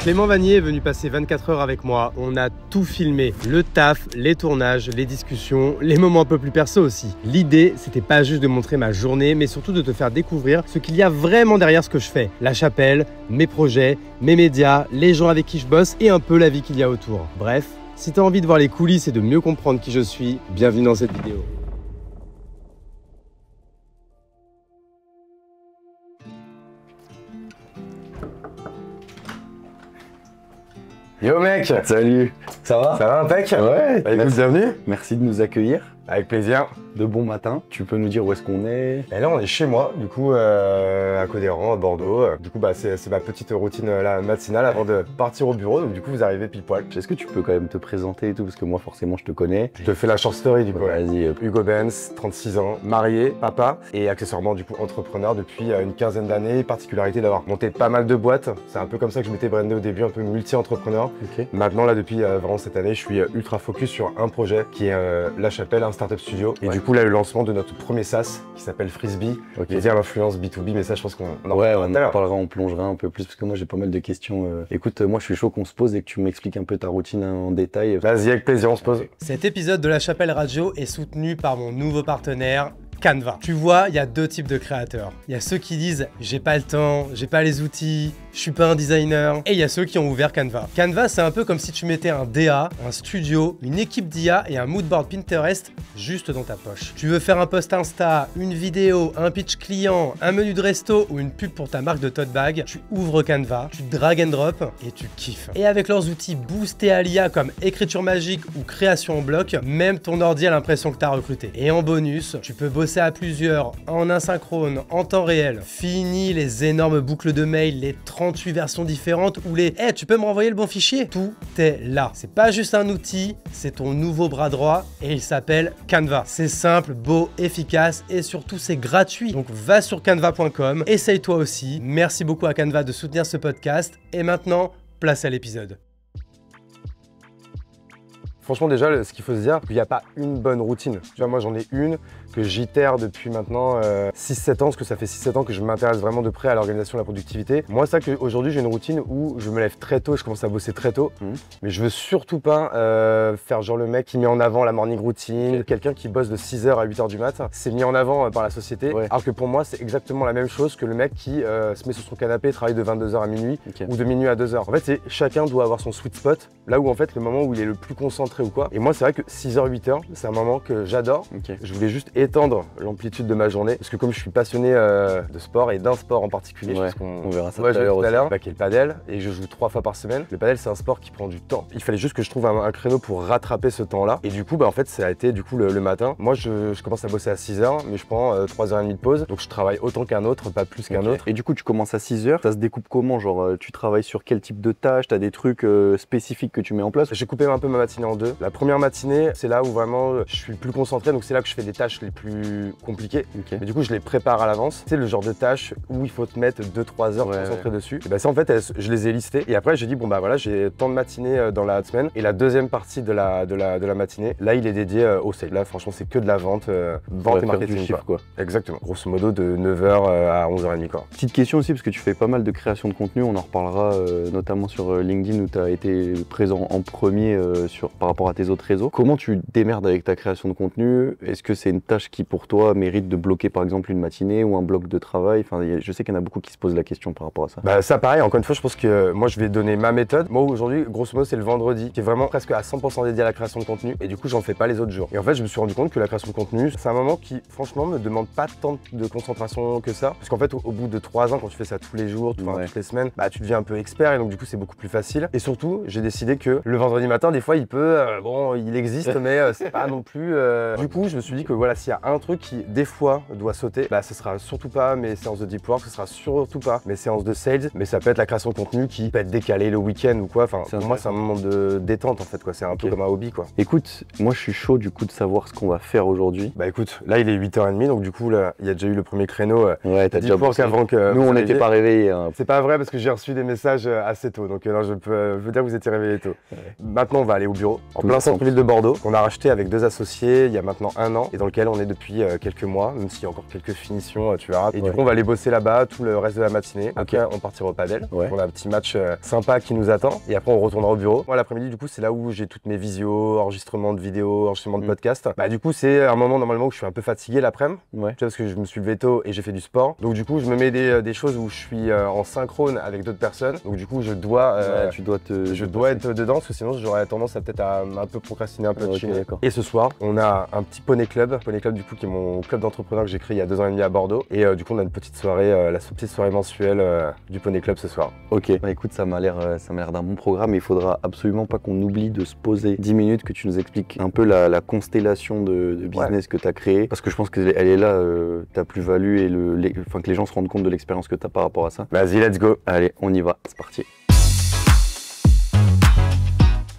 Clément Vanier est venu passer 24 heures avec moi. On a tout filmé. Le taf, les tournages, les discussions, les moments un peu plus perso aussi. L'idée, c'était pas juste de montrer ma journée, mais surtout de te faire découvrir ce qu'il y a vraiment derrière ce que je fais. La chapelle, mes projets, mes médias, les gens avec qui je bosse et un peu la vie qu'il y a autour. Bref, si t'as envie de voir les coulisses et de mieux comprendre qui je suis, bienvenue dans cette vidéo. Yo mec! Salut! Ça va? Ça va impec? Ouais! Bah, écoute, bienvenue! Merci de nous accueillir. Avec plaisir. De bon matin. Tu peux nous dire où est-ce qu'on est? Et là on est chez moi, du coup à Codéran, à Bordeaux. Du coup c'est ma petite routine la matinale avant de partir au bureau, donc du coup vous arrivez pile poil. Est-ce que tu peux quand même te présenter et tout, parce que moi forcément je te connais. Je te fais la short story du coup. Vas-y. Hugo Benz, 36 ans, marié, papa et accessoirement du coup entrepreneur depuis une quinzaine d'années. Particularité d'avoir monté pas mal de boîtes. C'est un peu comme ça que je m'étais brandé au début, un peu multi-entrepreneur. Ok. Maintenant là depuis vraiment cette année, je suis ultra focus sur un projet qui est La Chapelle, un startup studio. Et du coup là le lancement de notre premier SaaS qui s'appelle Frisbee, qui est à l'influence B2B, mais ça je pense qu'on en parlera, on plongera un peu plus parce que moi j'ai pas mal de questions. Écoute, moi je suis chaud qu'on se pose et que tu m'expliques un peu ta routine en détail. Vas-y, avec plaisir, on se pose. Cet épisode de La Chapelle Radio est soutenu par mon nouveau partenaire, Canva. Tu vois, il y a deux types de créateurs. Il y a ceux qui disent « j'ai pas le temps, j'ai pas les outils, je suis pas un designer » et il y a ceux qui ont ouvert Canva. Canva, c'est un peu comme si tu mettais un DA, un studio, une équipe d'IA et un moodboard Pinterest juste dans ta poche. Tu veux faire un post Insta, une vidéo, un pitch client, un menu de resto ou une pub pour ta marque de tote bag, tu ouvres Canva, tu drag and drop et tu kiffes. Et avec leurs outils boostés à l'IA comme écriture magique ou création en bloc, même ton ordi a l'impression que t'as recruté. Et en bonus, tu peux bosser à plusieurs, en asynchrone, en temps réel. Fini les énormes boucles de mail, les 38 versions différentes ou les « Hey, tu peux me renvoyer le bon fichier ?» Tout est là. C'est pas juste un outil, c'est ton nouveau bras droit et il s'appelle Canva. C'est simple, beau, efficace et surtout c'est gratuit. Donc va sur canva.com, essaye toi aussi. Merci beaucoup à Canva de soutenir ce podcast et maintenant, place à l'épisode. Franchement déjà, ce qu'il faut se dire, c'est qu'il n'y a pas une bonne routine. Tu vois, moi j'en ai une que j'itère depuis maintenant 6-7 ans, parce que ça fait 6-7 ans que je m'intéresse vraiment de près à l'organisation de la productivité. Moi, ça qu'aujourd'hui j'ai une routine où je me lève très tôt, je commence à bosser très tôt, mais je veux surtout pas faire genre le mec qui met en avant la morning routine, quelqu'un qui bosse de 6h à 8h du mat, c'est mis en avant par la société, alors que pour moi c'est exactement la même chose que le mec qui se met sur son canapé et travaille de 22h à minuit ou de minuit à 2h. En fait, chacun doit avoir son sweet spot, là où en fait le moment où il est le plus concentré ou quoi. Et moi c'est vrai que 6h, 8h, c'est un moment que j'adore. Je voulais juste étendre l'amplitude de ma journée parce que comme je suis passionné de sport et d'un sport en particulier, on verra ça tout à l'heure, qui est le padel, et je joue 3 fois par semaine. Le padel c'est un sport qui prend du temps. Il fallait juste que je trouve un créneau pour rattraper ce temps-là. Et du coup en fait ça a été du coup le matin. Moi je commence à bosser à 6h, mais je prends 3h30 de pause. Donc je travaille autant qu'un autre, pas plus qu'un autre. Et du coup tu commences à 6h, ça se découpe comment? Genre tu travailles sur quel type de tâches? T'as des trucs spécifiques que tu mets en place? J'ai coupé un peu ma matinée en deux. La première matinée, c'est là où vraiment je suis plus concentré, donc c'est là que je fais des tâches les plus compliquées. Mais du coup, je les prépare à l'avance. C'est le genre de tâches où il faut te mettre 2-3 heures concentré dessus. Et bah ça, en fait, je les ai listées. Et après, j'ai dit, bon bah voilà, j'ai tant de matinées dans la semaine. Et la deuxième partie de la matinée, là, il est dédié au sales. Là, franchement, c'est que de la vente, vente et marketing. Du chiffre, quoi. Exactement. Grosso modo, de 9h à 11h30, quoi. Petite question aussi, parce que tu fais pas mal de création de contenu. On en reparlera notamment sur LinkedIn où tu as été présent en premier par rapport à tes autres réseaux. Comment tu démerdes avec ta création de contenu? Est-ce que c'est une tâche qui pour toi mérite de bloquer par exemple une matinée ou un bloc de travail? Enfin, je sais qu'il y en a beaucoup qui se posent la question par rapport à ça. Bah ça pareil, encore une fois je pense que moi je vais donner ma méthode. Moi aujourd'hui grosso modo c'est le vendredi qui est vraiment presque à 100% dédié à la création de contenu et du coup j'en fais pas les autres jours. Et en fait je me suis rendu compte que la création de contenu c'est un moment qui franchement me demande pas tant de concentration que ça. Parce qu'en fait au bout de 3 ans quand tu fais ça tous les jours, toutes les semaines, bah tu deviens un peu expert et donc du coup c'est beaucoup plus facile. Et surtout j'ai décidé que le vendredi matin des fois il peut, bon il existe mais c'est pas non plus... Du coup je me suis dit que voilà s'il y a un truc qui des fois doit sauter, bah ce sera surtout pas mes séances de deep work, ce sera surtout pas mes séances de sales, mais ça peut être la création de contenu qui peut être décalée le week-end ou quoi. Enfin pour moi c'est un moment de détente en fait quoi, c'est un peu comme un hobby quoi. Écoute, moi je suis chaud du coup de savoir ce qu'on va faire aujourd'hui. Bah écoute, là il est 8h30 donc du coup là il y a déjà eu le premier créneau. Ouais, t'as déjà bossé avant que nous on n'était pas réveillés. Hein. C'est pas vrai parce que j'ai reçu des messages assez tôt, donc non, je peux vous dire que vous étiez réveillés tôt. Maintenant on va aller au bureau, en plein centre-ville de Bordeaux, qu'on a racheté avec 2 associés il y a maintenant 1 an et dans lequel on est depuis quelques mois, même s'il y a encore quelques finitions, tu verras. Et du coup, on va aller bosser là-bas tout le reste de la matinée. Après, on partira au padel. On a un petit match sympa qui nous attend et après, on retournera au bureau. Moi, l'après-midi, du coup, c'est là où j'ai toutes mes visios, enregistrements de vidéos, enregistrements de podcasts. Bah, du coup, c'est un moment normalement où je suis un peu fatigué l'après-midi, tu vois, parce que je me suis levé tôt et j'ai fait du sport. Donc, du coup, je me mets des choses où je suis en synchrone avec d'autres personnes. Donc, du coup, je dois être dedans parce que sinon, j'aurais tendance à peut-être à un peu procrastiner, un peu chiller. Et ce soir, on a un petit poney club. Poney club, du coup, qui est mon club d'entrepreneurs que j'ai créé il y a 2 ans et demi à Bordeaux. Et du coup, on a une petite soirée, la petite soirée mensuelle du poney club ce soir. Ok, bah écoute, ça m'a l'air d'un bon programme. Il faudra absolument pas qu'on oublie de se poser 10 minutes, que tu nous expliques un peu la constellation de business que tu as créé. Parce que je pense qu'elle est là, ta plus-value et que les gens se rendent compte de l'expérience que tu as par rapport à ça. Vas-y, let's go. Allez, on y va, c'est parti.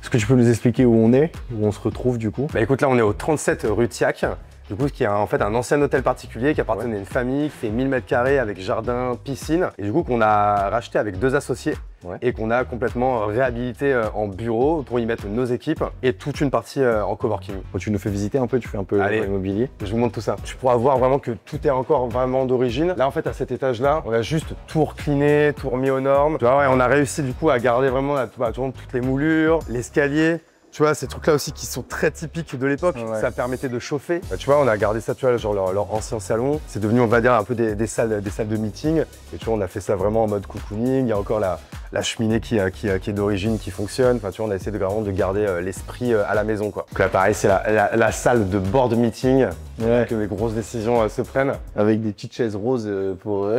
Est-ce que tu peux nous expliquer où on est, où on se retrouve du coup? Bah écoute, là on est au 37 rue Thiac. Du coup, qui est en fait un ancien hôtel particulier qui appartenait à une famille, qui fait 1000 m² avec jardin, piscine. Et du coup, qu'on a racheté avec 2 associés et qu'on a complètement réhabilité en bureau pour y mettre nos équipes et toute une partie en coworking. Bon, tu nous fais visiter un peu, tu fais un peu l'immobilier. Je vous montre tout ça. Tu pourras voir vraiment que tout est encore vraiment d'origine. Là, en fait, à cet étage-là, on a juste tout recliné, tout remis aux normes. Tu vois, ouais, on a réussi du coup à garder vraiment toutes les moulures, l'escalier. Tu vois, ces trucs-là aussi qui sont très typiques de l'époque, ça permettait de chauffer. Bah, tu vois, on a gardé ça, tu vois, genre leur ancien salon. C'est devenu, on va dire, un peu des salles de meeting. Et tu vois, on a fait ça vraiment en mode cocooning. Il y a encore la cheminée qui est d'origine, qui fonctionne. Enfin, tu vois, on a essayé vraiment de garder l'esprit à la maison, quoi. Donc là, pareil, c'est la salle de board meeting que les grosses décisions se prennent. Avec des petites chaises roses pour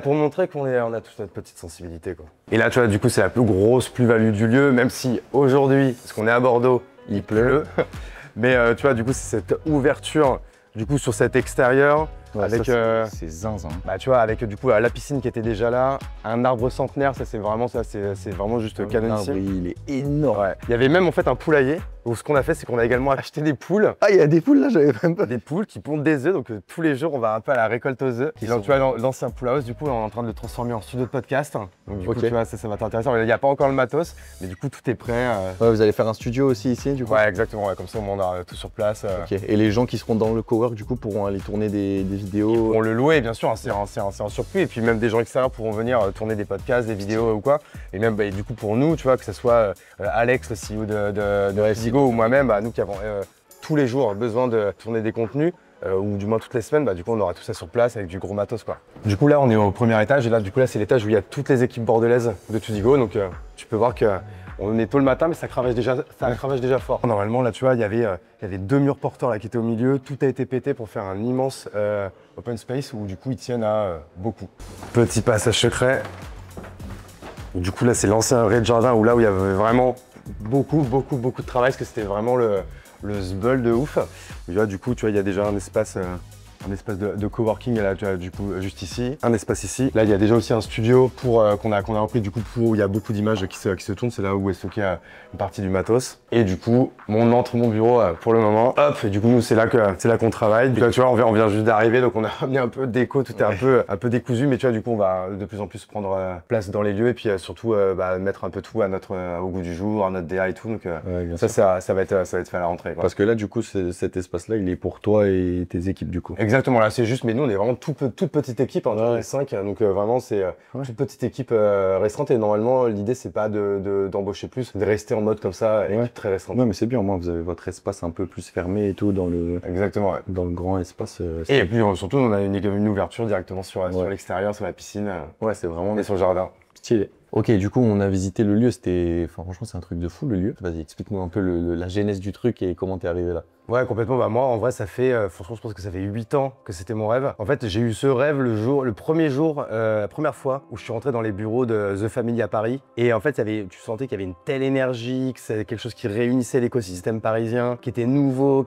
montrer qu'on a toute notre petite sensibilité, quoi. Et là, tu vois, du coup, c'est la plus grosse plus-value du lieu, même si aujourd'hui, parce qu'on est à Bordeaux, il pleut. Mais tu vois, du coup, c'est cette ouverture du coup sur cet extérieur. Avec c'est zinzin. Bah, tu vois, avec du coup la piscine qui était déjà là, un arbre centenaire, ça c'est vraiment juste canonissime. L'arbre, il est énorme. Ouais. Il y avait même en fait un poulailler où ce qu'on a fait, c'est qu'on a également acheté des poules. Ah, il y a des poules là, j'avais même pas. Des poules qui pondent des œufs, donc tous les jours on va un peu à la récolte aux œufs. Et donc, tu vois, l'ancien pool house, du coup, on est en train de le transformer en studio de podcast. Donc du coup, tu vois, ça va être intéressant. Il n'y a pas encore le matos, mais du coup, tout est prêt. Ouais, vous allez faire un studio aussi ici, du coup? Ouais, exactement. Ouais, comme ça, on a tout sur place. Ok. Et les gens qui seront dans le cowork, du coup, pourront aller tourner des vidéos? On le louer, bien sûr, c'est en surplus. Et puis même des gens extérieurs pourront venir tourner des podcasts, des vidéos ou quoi. Et même du coup pour nous, tu vois, que ce soit Alex, le CEO de Zigo ou moi-même, nous qui avons tous les jours besoin de tourner des contenus, ou du moins toutes les semaines, du coup on aura tout ça sur place avec du gros matos, quoi. Du coup là on est au premier étage et là du coup là c'est l'étage où il y a toutes les équipes bordelaises de Tudigo. Donc tu peux voir que on est tôt le matin, mais ça cravache déjà fort. Normalement, là, tu vois, il y avait 2 murs porteurs là, qui étaient au milieu. Tout a été pété pour faire un immense open space où, du coup, ils tiennent à beaucoup. Petit passage secret. Du coup, là, c'est l'ancien rez-de-jardin où il y avait vraiment beaucoup de travail parce que c'était vraiment le zbeul de ouf. Et là, du coup, tu vois, il y a déjà un espace de coworking là, tu vois, du coup, juste ici, un espace ici. Là, il y a déjà aussi un studio qu'on a repris du coup où il y a beaucoup d'images qui se tournent. C'est là où est stocké une partie du matos. Et du coup, on entre mon bureau pour le moment. Hop, et du coup, nous, c'est là qu'on travaille. Puis là, tu vois, on vient juste d'arriver, donc on a mis un peu de déco, tout est un peu décousu, mais tu vois, du coup, on va de plus en plus prendre place dans les lieux et puis surtout mettre un peu tout au goût du jour, à notre DA et tout. Donc ça va être fait à la rentrée, quoi. Parce que là, du coup, cet espace-là, il est pour toi et tes équipes, du coup. Exactement, là c'est juste, mais nous on est vraiment toute petite équipe, on est 5, donc vraiment c'est toute petite équipe restreinte et normalement l'idée c'est pas d'embaucher plus, de rester en mode comme ça, équipe très restreinte. Ouais, mais c'est bien, au moins vous avez votre espace un peu plus fermé et tout dans le grand espace. Et puis surtout on a une ouverture directement sur l'extérieur, sur la piscine. Ouais, c'est vraiment. Et sur le jardin. Stylé. Ok, du coup, on a visité le lieu, franchement, c'est un truc de fou le lieu. Vas-y, explique-nous un peu la genèse du truc et comment t'es arrivé là. Ouais, complètement. Moi, en vrai, ça fait, franchement, je pense que ça fait 8 ans que c'était mon rêve. En fait, j'ai eu ce rêve le premier jour, la première fois où je suis rentré dans les bureaux de The Family à Paris. Et en fait, tu sentais qu'il y avait une telle énergie, que c'était quelque chose qui réunissait l'écosystème parisien, qui était nouveau,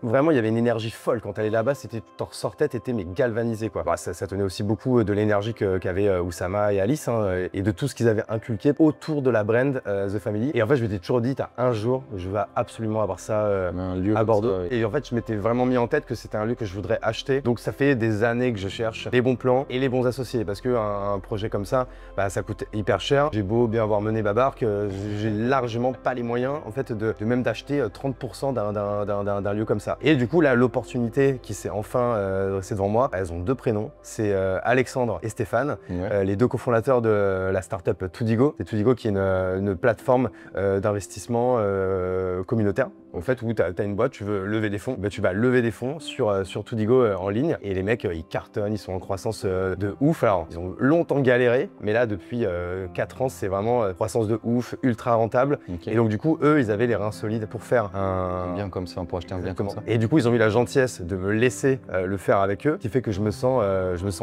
vraiment, il y avait une énergie folle. Quand t'allais là-bas, t'en ressortais, t'étais mais galvanisé, quoi. Bah, ça tenait aussi beaucoup de l'énergie qu'avaient Oussama et Alice, et de tout ce qu'ils avaient inculqué autour de la brand The Family. Et en fait, je m'étais toujours dit, un jour, je vais absolument avoir ça un lieu à Bordeaux. Bordeaux. Et en fait, je m'étais vraiment mis en tête que c'était un lieu que je voudrais acheter. Donc ça fait des années que je cherche les bons plans et les bons associés parce qu'un projet comme ça, bah, ça coûte hyper cher. J'ai beau bien avoir mené ma barque, j'ai largement pas les moyens en fait de même d'acheter 30% d'un lieu comme ça. Et du coup là, l'opportunité qui s'est enfin dressée devant moi, elles ont 2 prénoms, c'est Alexandre et Stéphane, les 2 cofondateurs de la startup Toodigo. C'est Toodigo qui est une plateforme d'investissement communautaire. En fait, où tu as une boîte, tu veux lever des fonds, bah, tu vas lever des fonds sur Toodigo en ligne. Et les mecs, ils cartonnent, ils sont en croissance de ouf. Alors, ils ont longtemps galéré, mais là, depuis 4 ans, c'est vraiment croissance de ouf, ultra rentable. Et donc, du coup, eux, ils avaient les reins solides pour faire un bien comme ça, pour acheter un bien comme ça. Et du coup, ils ont eu la gentillesse de me laisser le faire avec eux, ce qui fait que je me sens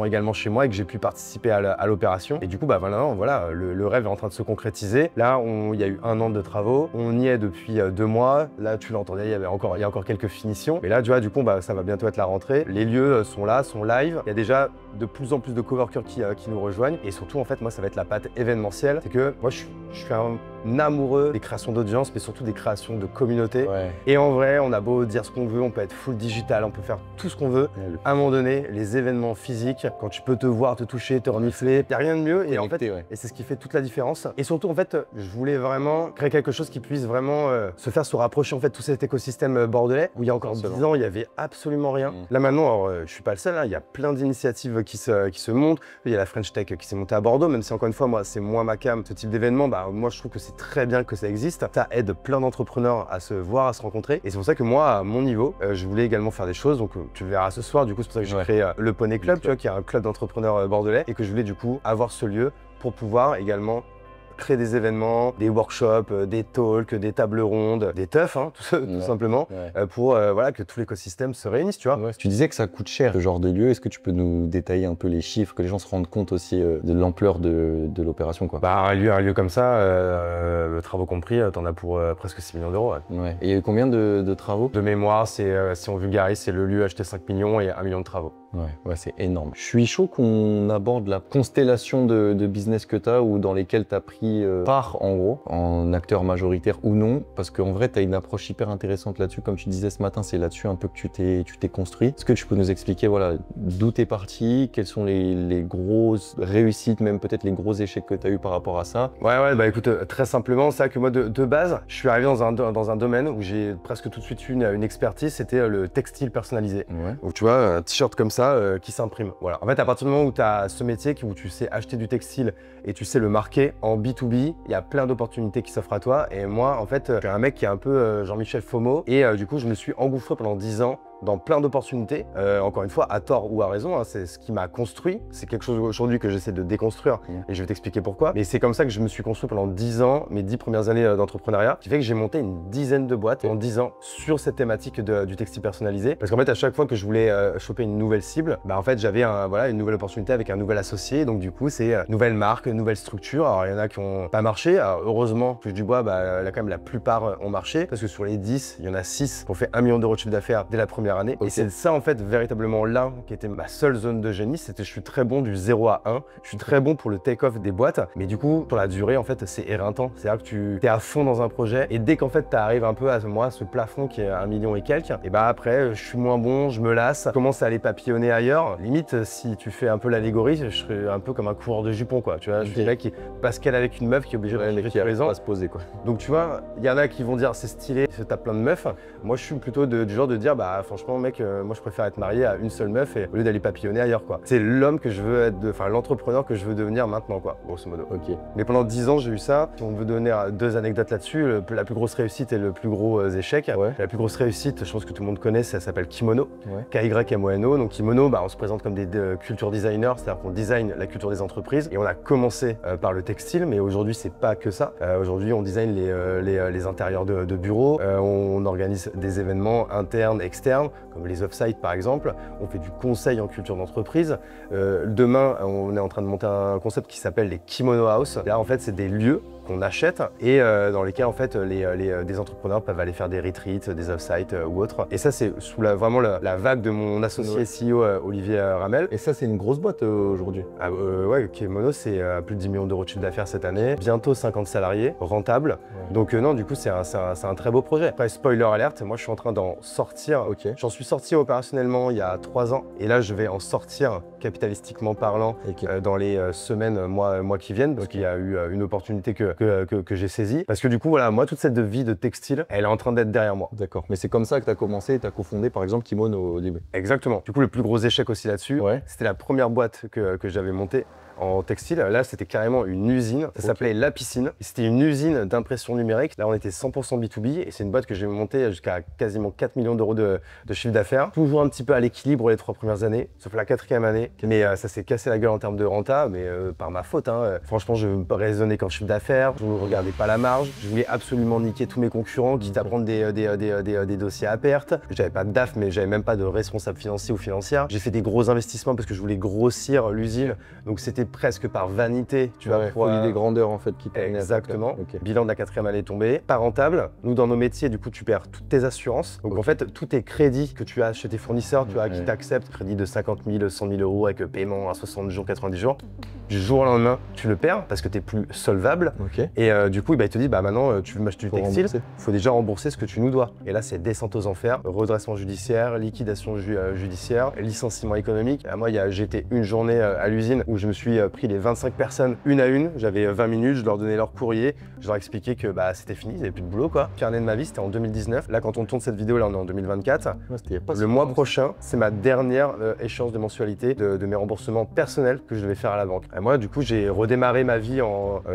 également chez moi et que j'ai pu participer à l'opération. Et du coup, bah voilà, le rêve est en train de se concrétiser. Là, il y a eu 1 an de travaux. On y est depuis 2 mois. Là, tu l'entendais, il y a encore quelques finitions. Mais là, tu vois, du coup, bah, ça va bientôt être la rentrée. Les lieux sont là, sont live. Il y a déjà de plus en plus de coworkers qui nous rejoignent. Et surtout, en fait, moi, ça va être la patte événementielle. C'est que moi, je suis un amoureux des créations d'audience, mais surtout des créations de communauté. Et en vrai, on a beau dire ce qu'on veut, on peut être full digital, on peut faire tout ce qu'on veut. À un moment donné, les événements physiques, quand tu peux te voir, te toucher, te renifler, il n'y a rien de mieux. Et en fait, et c'est ce qui fait toute la différence. Et surtout, en fait, je voulais vraiment créer quelque chose qui puisse vraiment se rapprocher en fait tout cet écosystème bordelais où il y a encore 10 ans, il n'y avait absolument rien. Là maintenant, alors, je suis pas le seul, hein, il y a plein d'initiatives qui se montent. Il y a la French Tech qui s'est montée à Bordeaux, même si encore une fois, moi, c'est moins ma cam. Ce type d'événement, bah, moi, je trouve que c'est très bien que ça existe. Ça aide plein d'entrepreneurs à se voir, à se rencontrer. Et c'est pour ça que moi, à mon niveau, je voulais également faire des choses. Donc, tu le verras ce soir. Du coup, c'est pour ça que j'ai créé le Poney Club, tu vois, qui est un club d'entrepreneurs bordelais et que je voulais du coup avoir ce lieu pour pouvoir également créer des événements, des workshops, des talks, des tables rondes, des teufs, hein, tout simplement, pour voilà, que tout l'écosystème se réunisse, tu vois. Tu disais que ça coûte cher, ce genre de lieu. Est-ce que tu peux nous détailler un peu les chiffres, que les gens se rendent compte aussi de l'ampleur de l'opération, quoi? Bah, un lieu comme ça, travaux compris, t'en as pour presque 6 millions d'euros. Et il y a eu combien de travaux? De mémoire, c'est si on vulgarise, c'est le lieu acheté 5 millions et 1 million de travaux. Ouais, c'est énorme. Je suis chaud qu'on aborde la constellation de business que tu as ou dans lesquels tu as pris part, en gros, en acteur majoritaire ou non, parce qu'en vrai, tu as une approche hyper intéressante là-dessus. Comme tu disais ce matin, c'est là-dessus un peu que tu t'es construit. Est-ce que tu peux nous expliquer voilà, d'où tu es parti, quelles sont les grosses réussites, même peut-être les gros échecs que tu as eu par rapport à ça? Ouais, bah écoute, très simplement, c'est que moi, de base, je suis arrivé dans un domaine où j'ai presque tout de suite eu une expertise, c'était le textile personnalisé. Donc tu vois, un t-shirt comme ça, qui s'imprime. Voilà. En fait, à partir du moment où tu as ce métier, où tu sais acheter du textile et tu sais le marquer en B2B, il y a plein d'opportunités qui s'offrent à toi. Et moi, en fait, je suis un mec qui est un peu Jean-Michel FOMO. Et du coup, je me suis engouffré pendant 10 ans dans plein d'opportunités. Encore une fois, à tort ou à raison, hein, c'est ce qui m'a construit. C'est quelque chose aujourd'hui que j'essaie de déconstruire et je vais t'expliquer pourquoi. Mais c'est comme ça que je me suis construit pendant 10 ans, mes 10 premières années d'entrepreneuriat, qui fait que j'ai monté une dizaine de boîtes en 10 ans sur cette thématique du textile personnalisé. Parce qu'en fait, à chaque fois que je voulais choper une nouvelle cible, bah en fait, j'avais une nouvelle opportunité avec un nouvel associé. Donc du coup, c'est nouvelle marque, nouvelle structure. Alors il y en a qui n'ont pas marché. Alors, heureusement, touche du bois, bah, là quand même la plupart ont marché. Parce que sur les 10, il y en a 6 qui ont fait 1 million d'euros de chiffre d'affaires dès la première année. Et c'est ça en fait véritablement là qui était ma seule zone de génie, c'était je suis très bon du 0 à 1, je suis très bon pour le take-off des boîtes, mais du coup sur la durée en fait c'est éreintant, c'est-à-dire que tu es à fond dans un projet et dès qu'en fait tu arrives un peu à ce plafond qui est 1 million et quelques, et bah après je suis moins bon, je me lasse, je commence à aller papillonner ailleurs, limite si tu fais un peu l'allégorie, je serais un peu comme un coureur de jupons quoi, tu vois, je suis le mec qui parce qu'elle avec une meuf qui est obligé de présent à se poser quoi. Donc tu vois, il y en a qui vont dire c'est stylé, t'as plein de meufs, moi je suis plutôt du genre de dire bah franchement mec, moi je préfère être marié à une seule meuf et au lieu d'aller papillonner ailleurs quoi. C'est l'homme que je veux être, enfin l'entrepreneur que je veux devenir maintenant quoi, grosso modo. Mais pendant 10 ans j'ai eu ça. Si on veut donner 2 anecdotes là-dessus, la plus grosse réussite et le plus gros échec. La plus grosse réussite, je pense que tout le monde connaît, ça s'appelle Kimono. K-Y-M-O-N-O. Donc Kimono, bah, on se présente comme des culture designers, c'est-à-dire qu'on design la culture des entreprises. Et on a commencé par le textile, mais aujourd'hui c'est pas que ça. Aujourd'hui on design les intérieurs de bureaux, on organise des événements internes, externes, comme les off-site par exemple, on fait du conseil en culture d'entreprise. Demain, on est en train de monter un concept qui s'appelle les Kimono House. Là, en fait, c'est des lieux qu'on achète et dans lesquels en fait des entrepreneurs peuvent aller faire des retreats, des off-sites ou autres. Et ça c'est sous vraiment la vague de mon associé CEO Olivier Ramel. Et ça c'est une grosse boîte aujourd'hui. Ouais, Kimono c'est plus de 10 millions d'euros de chiffre d'affaires cette année, bientôt 50 salariés, rentable. Ouais. Donc non, du coup c'est un très beau projet. Après spoiler alerte, moi je suis en train d'en sortir. Okay. J'en suis sorti opérationnellement il y a 3 ans et là je vais en sortir capitalistiquement parlant dans les semaines, mois qui viennent parce qu'il y a eu une opportunité que j'ai saisie. Parce que du coup voilà, moi toute cette vie de textile, elle est en train d'être derrière moi. D'accord, mais c'est comme ça que tu as commencé, tu as cofondé par exemple Kimono au début. Exactement. Du coup le plus gros échec aussi là-dessus, c'était la première boîte que j'avais montée en textile. Là, c'était carrément une usine. Ça s'appelait La Piscine. C'était une usine d'impression numérique. Là, on était 100% B2B et c'est une boîte que j'ai montée jusqu'à quasiment 4 millions d'euros de chiffre d'affaires. Toujours un petit peu à l'équilibre les 3 premières années, sauf la 4e année. Mais ça s'est cassé la gueule en termes de renta, mais par ma faute. Hein. Franchement, je raisonnais qu'en chiffre d'affaires. Je ne regardais pas la marge. Je voulais absolument niquer tous mes concurrents, quitte à prendre des dossiers à perte. J'avais pas de DAF, mais j'avais même pas de responsable financier ou financière. J'ai fait des gros investissements parce que je voulais grossir l'usine. Donc c'était presque par vanité, tu vois, folie des grandeurs en fait qui t'amène. Exactement. Bilan de la 4e année tombée, pas rentable. Nous dans nos métiers, du coup, tu perds toutes tes assurances. Donc en fait, tous tes crédits que tu as chez tes fournisseurs, tu vois, qui t'acceptent, crédit de 50 000, 100 000 euros avec paiement à 60 jours, 90 jours. Du jour au lendemain, tu le perds parce que tu n'es plus solvable. Et du coup, ils te disent, maintenant, tu veux m'acheter du textile, il faut déjà rembourser ce que tu nous dois. Et là, c'est descente aux enfers, redressement judiciaire, liquidation judiciaire, licenciement économique. Moi, j'ai été une journée à l'usine où je me suis pris les 25 personnes une à une. J'avais 20 minutes, je leur donnais leur courrier, je leur expliquais que c'était fini, ils n'avaient plus de boulot quoi. Carnet de ma vie, c'était en 2019. Là, quand on tourne cette vidéo, là, on est en 2024. Le mois prochain, c'est ma dernière échéance de mensualité de mes remboursements personnels que je devais faire à la banque. Et moi, du coup, j'ai redémarré ma vie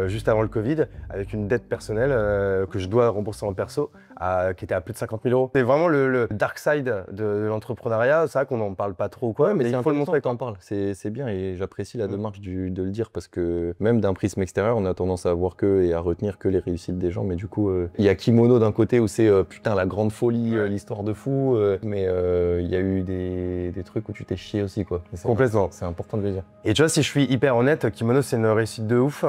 juste avant le Covid avec une dette personnelle que je dois rembourser en perso, qui était à plus de 50 000 euros. C'est vraiment le dark side de l'entrepreneuriat. C'est vrai qu'on n'en parle pas trop, quoi. Mais il faut le montrer quand on parle. C'est bien et j'apprécie la démarche de le dire parce que même d'un prisme extérieur, on a tendance à voir et à retenir que les réussites des gens. Mais du coup, il y a Kimono d'un côté où c'est putain la grande folie, l'histoire de fou. Mais il y a eu des trucs où tu t'es chié aussi, quoi. Complètement. C'est important de le dire. Et tu vois, si je suis hyper honnête, Kimono, c'est une réussite de ouf.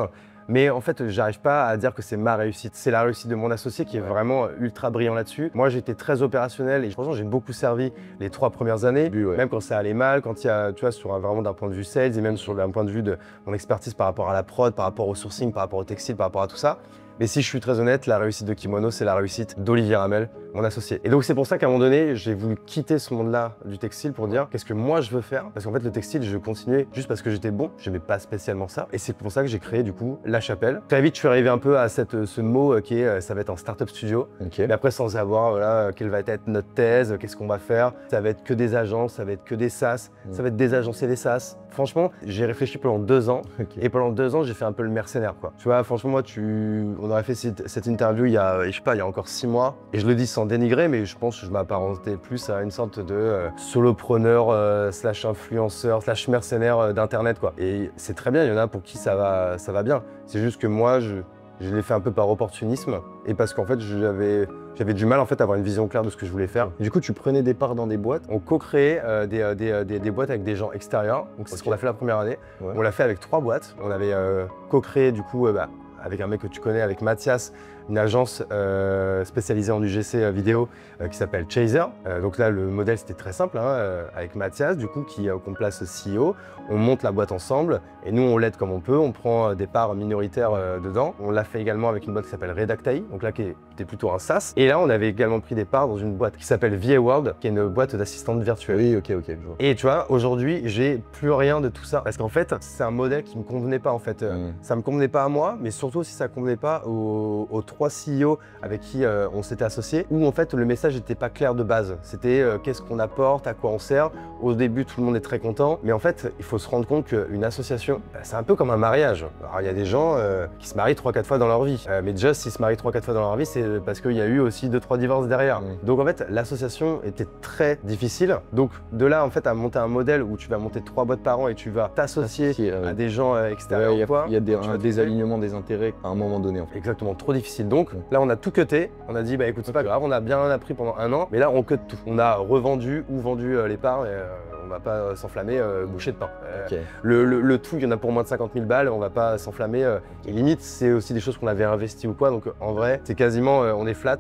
Mais en fait, j'arrive pas à dire que c'est ma réussite. C'est la réussite de mon associé qui est vraiment ultra brillant là-dessus. Moi, j'étais très opérationnel et franchement, j'ai beaucoup servi les 3 premières années. Même quand ça allait mal, quand il y a, tu vois, vraiment d'un point de vue sales et même sur un point de vue de mon expertise par rapport à la prod, par rapport au sourcing, par rapport au textile, par rapport à tout ça. Mais si je suis très honnête, la réussite de Kimono, c'est la réussite d'Olivier Ramel, mon associé. Et donc c'est pour ça qu'à un moment donné, j'ai voulu quitter ce monde-là du textile pour dire qu'est-ce que moi je veux faire. Parce qu'en fait, le textile, je continuais juste parce que j'étais bon. Je n'aimais pas spécialement ça. Et c'est pour ça que j'ai créé du coup La Chapelle. Très vite, je suis arrivé un peu à ce mot qui est ça va être un startup studio. Mais après, sans savoir quelle va être notre thèse, qu'est-ce qu'on va faire. Ça va être que des agences, ça va être que des SaaS, ça va être des agences et des SaaS. Franchement, j'ai réfléchi pendant 2 ans. Et pendant 2 ans, j'ai fait un peu le mercenaire, quoi. Tu vois, franchement, moi, on aurait fait cette interview il y a encore 6 mois. Et je le dis sans dénigrer, mais je pense que je m'apparentais plus à une sorte de solopreneur slash influenceur slash mercenaire d'internet, quoi. Et c'est très bien, il y en a pour qui ça va bien. C'est juste que moi, je l'ai fait un peu par opportunisme et parce qu'en fait, j'avais du mal en fait à avoir une vision claire de ce que je voulais faire. Et du coup, tu prenais des parts dans des boîtes. On co-créait des boîtes avec des gens extérieurs. Donc c'est ce qu'on a fait la première année. On l'a fait avec 3 boîtes. On avait co-créé du coup avec un mec que tu connais, avec Mathias, une agence spécialisée en UGC vidéo qui s'appelle Chaser. Donc là, le modèle, c'était très simple, avec Mathias, du coup, qu'on place CEO. On monte la boîte ensemble et nous, on l'aide comme on peut. On prend des parts minoritaires dedans. On l'a fait également avec une boîte qui s'appelle Redactai, donc là, qui était plutôt un SaaS. Et là, on avait également pris des parts dans une boîte qui s'appelle VA World, qui est une boîte d'assistante virtuelle. Oui, ok, je vois. Et tu vois, aujourd'hui, j'ai plus rien de tout ça. Parce qu'en fait, c'est un modèle qui me convenait pas, en fait. Ça me convenait pas à moi, mais surtout aussi, ça convenait pas aux 3 CEO avec qui on s'était associé, où en fait le message n'était pas clair de base. C'était qu'est-ce qu'on apporte, à quoi on sert. Au début, tout le monde est très content, mais en fait, il faut se rendre compte qu'une association, c'est un peu comme un mariage. Alors il y a des gens qui se marient 3-4 fois dans leur vie, mais déjà s'ils se marient 3-4 fois dans leur vie, c'est parce qu'il y a eu aussi 2-3 divorces derrière. Donc en fait, l'association était très difficile. Donc de là en fait à monter un modèle où tu vas monter 3 boîtes par an et tu vas t'associer à des gens extérieurs. Il y a un désalignement des intérêts à un moment donné en fait. Exactement, trop difficile. Donc là, on a tout cuté. On a dit, écoute, c'est pas grave, on a bien appris pendant 1 an, mais là, on cut tout. On a revendu ou vendu les parts et va pas s'enflammer bouchée de pain. Ok. Le tout, il y en a pour moins de 50 000 balles, on va pas s'enflammer. Et limite, c'est aussi des choses qu'on avait investi ou quoi. Donc en vrai, c'est quasiment, on est flat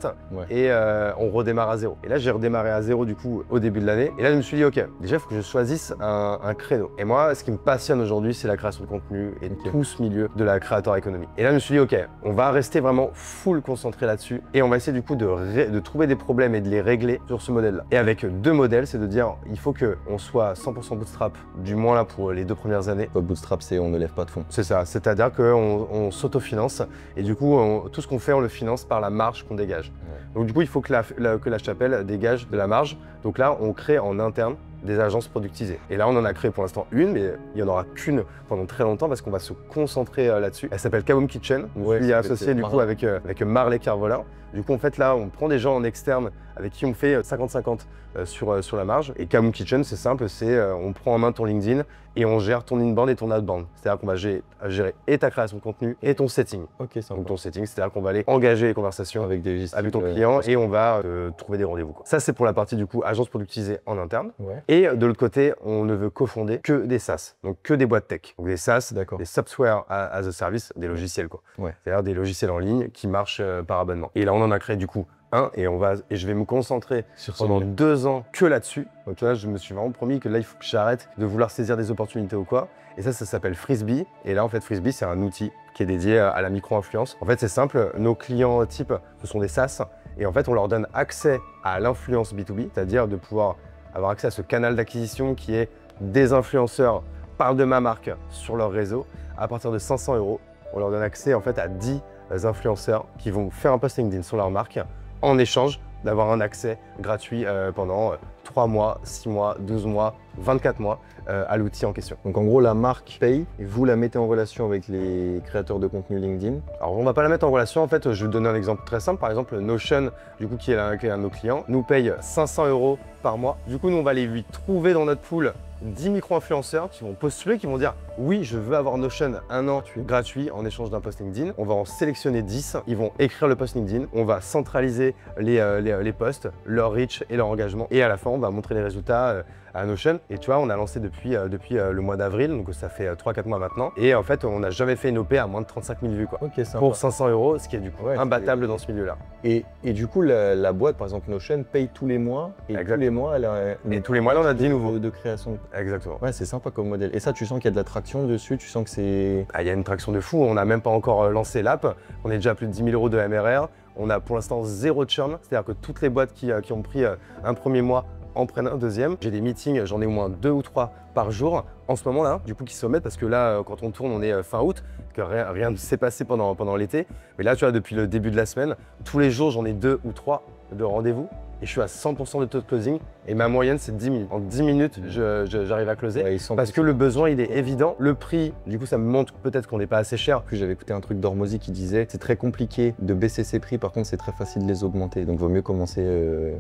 et on redémarre à zéro. Et là, j'ai redémarré à zéro du coup au début de l'année. Et là, je me suis dit, ok, déjà, il faut que je choisisse un créneau. Et moi, ce qui me passionne aujourd'hui, c'est la création de contenu et tout ce milieu de la créateur économie. Et là, je me suis dit, ok, on va rester vraiment full concentré là-dessus et on va essayer du coup de trouver des problèmes et de les régler sur ce modèle-là. Et avec deux modèles, c'est de dire, il faut qu'on soit 100% bootstrap, du moins là pour les 2 premières années. Bootstrap, c'est on ne lève pas de fonds. C'est ça, c'est-à-dire qu'on s'autofinance et du coup, tout ce qu'on fait, on le finance par la marge qu'on dégage. Donc du coup, il faut que la chapelle dégage de la marge. Donc là, on crée en interne des agences productisées. Et là, on en a créé pour l'instant une, mais il n'y en aura qu'une pendant très longtemps parce qu'on va se concentrer là-dessus. Elle s'appelle Kaboom Kitchen. Je suis associé du coup avec Marley Carvolin. Du coup, en fait, là, on prend des gens en externe avec qui on fait 50-50 sur la marge. Et Kaboom Kitchen, c'est simple, c'est on prend en main ton LinkedIn et on gère ton inbound et ton outbound. C'est-à-dire qu'on va gérer et ta création de contenu et ton setting. Ok, sympa. Donc ton setting, c'est-à-dire qu'on va aller engager les conversations avec ton client et on va trouver des rendez-vous. Ça, c'est pour la partie du coup agence productisée en interne. Et de l'autre côté, on ne veut cofonder que des SaaS, donc que des boîtes tech. Donc des SaaS, des software as a service, des logiciels quoi. C'est-à-dire des logiciels en ligne qui marchent par abonnement. Et là, on en a créé du coup un et je vais me concentrer pendant 2 ans que là-dessus. Donc là, je me suis vraiment promis que là, il faut que j'arrête de vouloir saisir des opportunités ou quoi. Et ça s'appelle Frisbee. Et là, en fait, Frisbee, c'est un outil qui est dédié à la micro-influence. En fait, c'est simple. Nos clients type, ce sont des SaaS. Et en fait, on leur donne accès à l'influence B2B, c'est-à-dire de pouvoir avoir accès à ce canal d'acquisition qui est des influenceurs parlent de ma marque sur leur réseau. À partir de 500 €, on leur donne accès en fait à 10 influenceurs qui vont faire un post LinkedIn sur leur marque en échange d'avoir un accès gratuit pendant 3 mois, 6 mois, 12 mois, 24 mois à l'outil en question. Donc en gros, la marque paye et vous la mettez en relation avec les créateurs de contenu LinkedIn. Alors on va pas la mettre en relation, en fait, je vais vous donner un exemple très simple. Par exemple, Notion, du coup, qui est un de nos clients, nous paye 500 € par mois. Du coup, nous, on va aller lui trouver dans notre pool 10 micro-influenceurs qui vont postuler, qui vont dire « Oui, je veux avoir Notion 1 an gratuit en échange d'un post LinkedIn ». On va en sélectionner 10, ils vont écrire le post LinkedIn, on va centraliser les posts, leur reach et leur engagement. Et à la fin, on va montrer les résultats à Notion. Et tu vois, on a lancé depuis le mois d'avril, donc ça fait 3-4 mois maintenant. Et en fait, on n'a jamais fait une OP à moins de 35 000 vues quoi. Pour 500 €, ce qui est du coup imbattable dans ce milieu-là. Et du coup, la boîte, par exemple Notion, paye tous les mois. Et tous les mois, elle a tous les mois, là, on a 10 nouveaux de création. Exactement. Ouais, c'est sympa comme modèle. Et ça, tu sens qu'il y a de la traction dessus, tu sens que c'est... Ah, il y a une traction de fou, on n'a même pas encore lancé l'app. On est déjà à plus de 10 000 € de MRR. On a pour l'instant 0 churn, c'est-à-dire que toutes les boîtes qui ont pris un premier mois en prennent un deuxième. J'ai des meetings, j'en ai au moins 2 ou 3 par jour en ce moment là, du coup qui se remettent parce que là quand on tourne on est fin août, que rien ne s'est passé pendant l'été. Mais là tu vois depuis le début de la semaine, tous les jours j'en ai 2 ou 3 de rendez-vous et je suis à 100% de taux de closing et ma moyenne c'est 10 minutes. En 10 minutes j'arrive à closer parce que le besoin il est évident. Le prix, du coup ça me montre peut-être qu'on n'est pas assez cher. Puis j'avais écouté un truc d'Hormozy qui disait c'est très compliqué de baisser ses prix, par contre c'est très facile de les augmenter. Donc vaut mieux commencer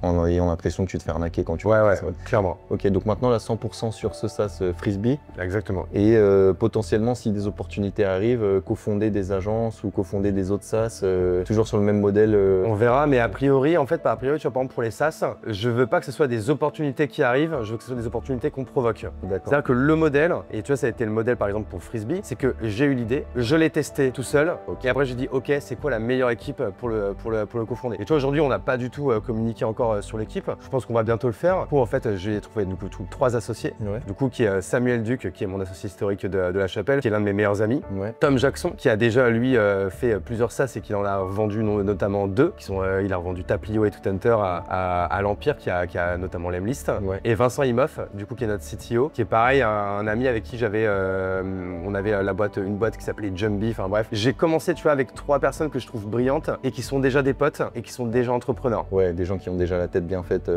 en ayant l'impression que tu te fais arnaquer quand tu... Ouais, clairement. Ok, donc maintenant là 100% sur ce SaaS Frisbee. Exactement. Et potentiellement si des opportunités arrivent, cofonder des agences ou cofonder des autres SaaS, toujours sur le même modèle. On verra, mais a priori, en fait, tu vois, par exemple pour les SaaS, je veux pas que ce soit des opportunités qui arrivent, je veux que ce soit des opportunités qu'on provoque. C'est-à-dire que le modèle, et tu vois, ça a été le modèle par exemple pour Frisbee, c'est que j'ai eu l'idée, je l'ai testé tout seul, et après j'ai dit ok, c'est quoi la meilleure équipe pour le cofonder. Et tu vois, aujourd'hui, on n'a pas du tout communiqué encore sur l'équipe. Je pense qu'on va bientôt le faire. Pour en fait, j'ai trouvé du coup 3 associés. Du coup, qui est Samuel Duc, qui est mon associé historique de la Chapelle, qui est l'un de mes meilleurs amis. Tom Jackson, qui a déjà lui fait plusieurs SaaS et qui en a vendu notamment 2, qui sont, il a revendu Taplio et Tuthunter à l'Empire, qui a notamment l'Emlist. Et Vincent Imoff, du coup, qui est notre CTO, qui est pareil, un ami avec qui j'avais, on avait une boîte qui s'appelait Jumbie. Enfin bref, j'ai commencé, tu vois, avec 3 personnes que je trouve brillantes et qui sont déjà des potes et qui sont déjà entrepreneurs. Ouais, des gens qui ont déjà la tête bien faite,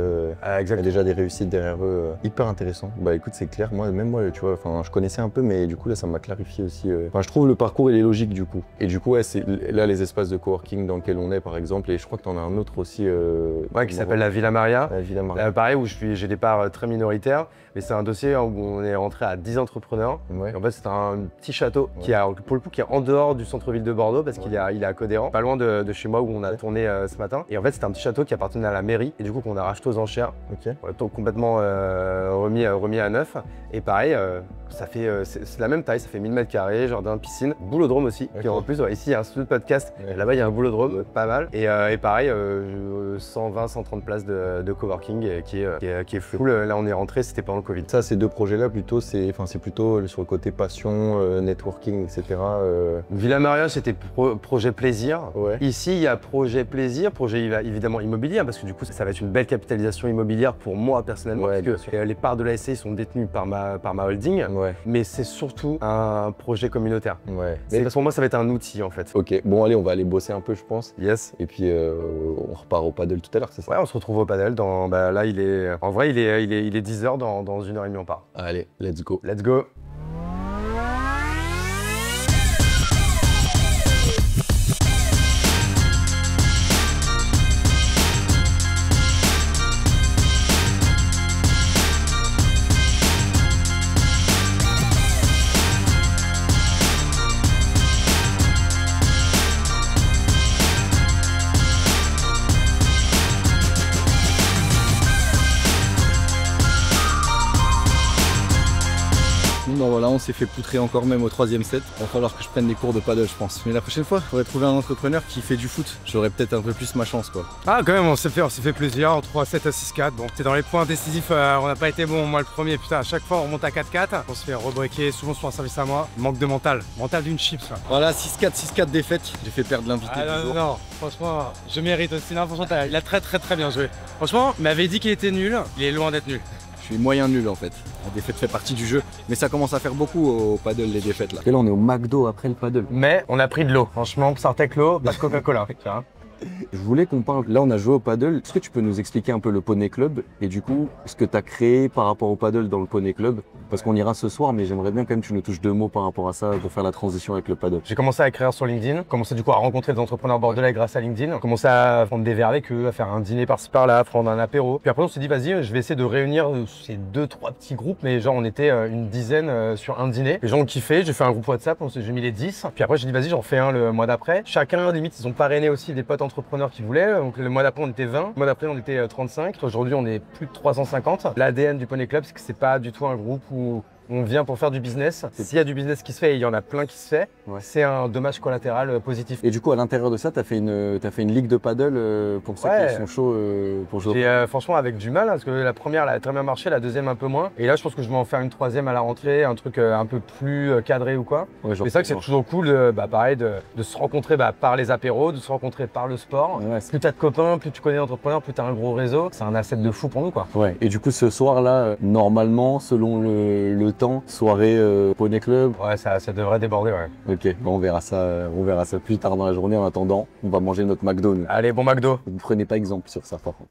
déjà des réussites derrière eux, hyper intéressant. Bah écoute, c'est clair, même moi, tu vois, enfin, je connaissais un peu, mais du coup là, ça m'a clarifié aussi. Enfin, je trouve le parcours il est logique du coup. Et du coup, ouais, c'est là les espaces de coworking dans lesquels on est, par exemple, et je crois que tu en as un autre aussi. Qui s'appelle la Villa Maria. La Villa Maria. Pareil, où j'ai des parts très minoritaires, mais c'est un dossier où on est rentré à 10 entrepreneurs. Et en fait, c'est un petit château qui a, pour le coup, qui est en dehors du centre-ville de Bordeaux parce qu'il est à Codéran, pas loin de chez moi où on a tourné ce matin. Et en fait, c'est un petit château qui appartenait à la mairie et du coup qu'on a racheté aux enchères. Ok. Donc complètement remis à neuf. Et pareil, ça fait c'est la même taille, ça fait 1000 m², jardin, piscine, boulodrome aussi. Qui en plus, ici il y a un studio de podcast, là-bas il y a un boulodrome, pas mal. Et pareil, 120-130 places de coworking qui est full. Là on est rentré, c'était pendant le Covid. Ça, ces deux projets-là, plutôt, c'est plutôt sur le côté passion, networking, etc. Villa Maria, c'était projet plaisir. Ouais. Ici, il y a projet plaisir, projet évidemment immobilier, parce que du coup, ça va être une belle capitalisation immobilière pour moi personnellement, Ouais, parce que les parts de la SCI sont détenues par ma holding, Ouais. mais c'est surtout un projet communautaire. Ouais. Parce que pour moi, ça va être un outil en fait. Ok, bon allez, on va aller bosser un peu, je pense. Yes. Et puis on repart au paddle tout à l'heure, c'est ça? Ouais, on se retrouve au padel. Là, en vrai, il est 10h, dans 1h30 on part. Allez, let's go. Let's go. Bon voilà, on s'est fait poutrer encore même au 3e set. Il va falloir que je prenne des cours de paddle, je pense. Mais la prochaine fois, il faudrait trouver un entrepreneur qui fait du foot. J'aurais peut-être un peu plus ma chance, quoi. Ah, quand même, on s'est fait plaisir en 3-7 à 6-4. Bon, t'es dans les points décisifs, on n'a pas été bon. Moi, le premier, putain, à chaque fois, on remonte à 4-4. On se fait rebreaker, souvent sur un service à moi. Manque de mental d'une chips. Là. Voilà, 6-4, 6-4 défaites. J'ai fait perdre l'invité du jour. Non, franchement, je mérite aussi. Non, franchement, il a très bien joué. Franchement, il m'avait dit qu'il était nul. Il est loin d'être nul. Je suis moyen nul en fait. La défaite fait partie du jeu. Mais ça commence à faire beaucoup au paddle, les défaites là. Et là, on est au McDo après le paddle. Mais on a pris de l'eau. Franchement, Sartec l'eau, pas de Coca-Cola. Je voulais qu'on parle, là on a joué au paddle, est-ce que tu peux nous expliquer un peu le Poney Club et du coup ce que tu as créé par rapport au paddle dans le Poney Club? Parce qu'on ira ce soir, mais j'aimerais bien quand même que tu nous touches 2 mots par rapport à ça pour faire la transition avec le paddle. J'ai commencé à écrire sur LinkedIn, commencé du coup à rencontrer des entrepreneurs bordelais grâce à LinkedIn, commencé à prendre des verres avec eux, à faire un dîner par-ci par-là, à prendre un apéro. Puis après on s'est dit vas-y, je vais essayer de réunir ces 2-3 petits groupes, mais genre on était une dizaine sur un dîner. Les gens ont kiffé, j'ai fait un groupe WhatsApp, j'ai mis les 10. Puis après j'ai dit vas-y, j'en fais un le mois d'après. Chacun limite ils ont parrainé aussi des potes entrepreneurs qui voulaient. Donc le mois d'après on était 20, le mois d'après on était 35. Aujourd'hui on est plus de 350. L'ADN du Poney Club, c'est que c'est pas du tout un groupe où on vient pour faire du business. S'il y a du business qui se fait, et il y en a plein qui se fait, c'est un dommage collatéral positif. Et du coup, à l'intérieur de ça, tu as fait une ligue de paddle pour ceux qui sont chauds pour jouer. J'ai franchement avec du mal, parce que la première elle a très bien marché, la deuxième un peu moins. Et là, je pense que je vais en faire une troisième à la rentrée, un truc un peu plus cadré ou quoi. Ouais, mais c'est vrai que c'est toujours cool pareil, de se rencontrer par les apéros, de se rencontrer par le sport. Ouais, plus tu as de copains, plus tu connais d'entrepreneurs, plus tu as un gros réseau. C'est un asset de fou pour nous, quoi. Ouais. Et du coup, ce soir-là, normalement, selon le temps, soirée Poney Club. Ouais, ça devrait déborder, ouais. Ok, bon, on verra ça plus tard dans la journée. En attendant, on va manger notre McDo. Allez, bon McDo. Vous ne prenez pas exemple sur ça, par contre.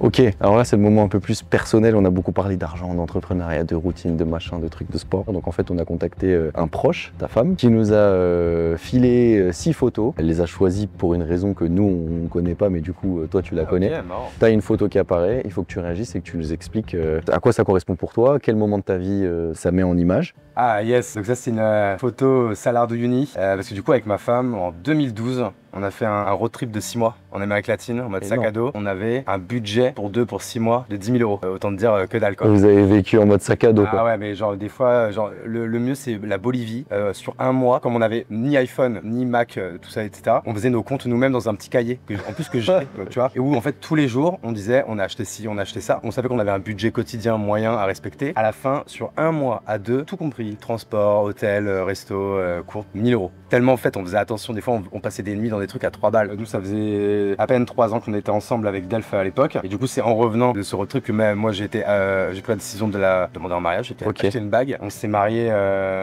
Ok, alors là c'est le moment un peu plus personnel, on a beaucoup parlé d'argent, d'entrepreneuriat, de routine, de machin, de trucs, de sport. Donc en fait on a contacté un proche, ta femme, qui nous a filé 6 photos. Elle les a choisies pour une raison que nous on ne connaît pas, mais du coup toi tu la connais. Tu as une photo qui apparaît, il faut que tu réagisses et que tu nous expliques à quoi ça correspond pour toi, quel moment de ta vie ça met en image. Ah yes, donc ça c'est une photo Salar de Uni, parce que du coup avec ma femme en 2012, on a fait un road trip de 6 mois en Amérique latine, en mode sac à dos. On avait un budget pour 6 mois de 10 000 €. Autant te dire que dalle, quoi. Vous avez vécu en mode sac à dos, quoi. Ah ouais, mais genre des fois, le mieux c'est la Bolivie. Sur un mois, comme on avait ni iPhone, ni Mac, tout ça, etc. On faisait nos comptes nous-mêmes dans un petit cahier, en plus que j'ai, tu vois. Et où en fait tous les jours, on disait on a acheté ci, on a acheté ça. On savait qu'on avait un budget quotidien moyen à respecter. À la fin, sur un mois à deux, tout compris, transport, hôtel, resto, cours, 1 000 €. Tellement en fait, on faisait attention. Des fois, on passait des nuits dans des trucs à 3 balles. Nous, ça faisait à peine 3 ans qu'on était ensemble avec Delph à l'époque. Et du coup, c'est en revenant de ce road trip que moi, j'ai pris la décision de la demander en mariage. J'ai acheté une bague. On s'est mariés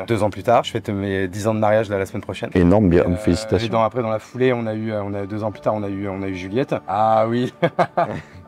2 ans plus tard. Je fête mes 10 ans de mariage la semaine prochaine. Énorme, bien, félicitations. Et après, dans la foulée, on a eu 2 ans plus tard, on a eu Juliette. Ah oui.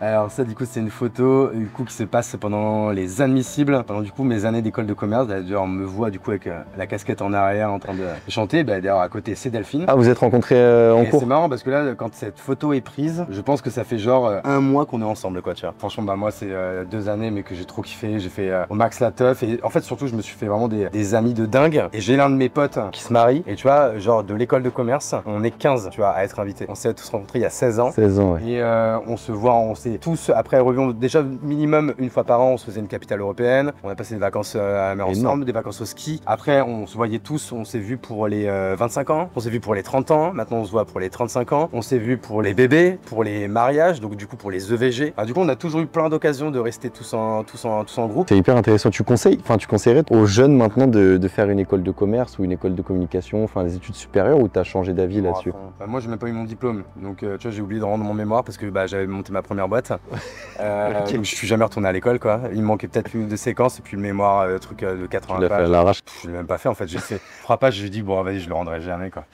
Alors ça du coup c'est une photo du coup qui se passe pendant les admissibles, pendant du coup mes années d'école de commerce. D'ailleurs on me voit du coup avec la casquette en arrière en train de chanter. D'ailleurs à côté c'est Delphine. Ah, vous êtes rencontrés en cours? C'est marrant parce que là quand cette photo est prise, je pense que ça fait genre un mois qu'on est ensemble quoi, tu vois. Franchement moi c'est 2 années mais que j'ai trop kiffé. J'ai fait au max la teuf et en fait surtout je me suis fait vraiment des amis de dingue. Et j'ai l'un de mes potes qui se marie et tu vois genre de l'école de commerce, on est 15 tu vois à être invités. On s'est tous rencontrés il y a 16 ans. 16 ans, ouais. Et on se voit, on s'est tous après revu déjà minimum une fois par an, on se faisait une capitale européenne. On a passé des vacances à la mer ensemble, des vacances au ski. Après on se voyait tous, on s'est vu pour les 25 ans, on s'est vu pour les 30 ans, maintenant on se voit pour les 35 ans, on s'est vu pour les bébés, pour les mariages, donc du coup pour les EVG. Du coup on a toujours eu plein d'occasions de rester tous en groupe. C'est hyper intéressant. Tu conseillerais aux jeunes maintenant de faire une école de commerce ou une école de communication, enfin des études supérieures, ou t'as changé d'avis là-dessus? Moi j'ai même pas eu mon diplôme, donc tu vois j'ai oublié de rendre mon mémoire parce que j'avais monté ma première boîte. Donc je suis jamais retourné à l'école quoi. Il me manquait peut-être une ou deux séquences et puis le mémoire, truc de 80 pages. Tu l'as fait à l'arrache? Je l'ai même pas fait en fait. J'ai fait 3 pages, j'ai dit bon vas-y je le rendrai jamais quoi.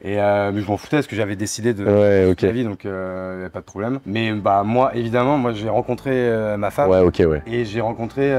Et mais je m'en foutais parce que j'avais décidé de la vie, donc y a pas de problème. Mais moi évidemment j'ai rencontré ma femme. Et j'ai rencontré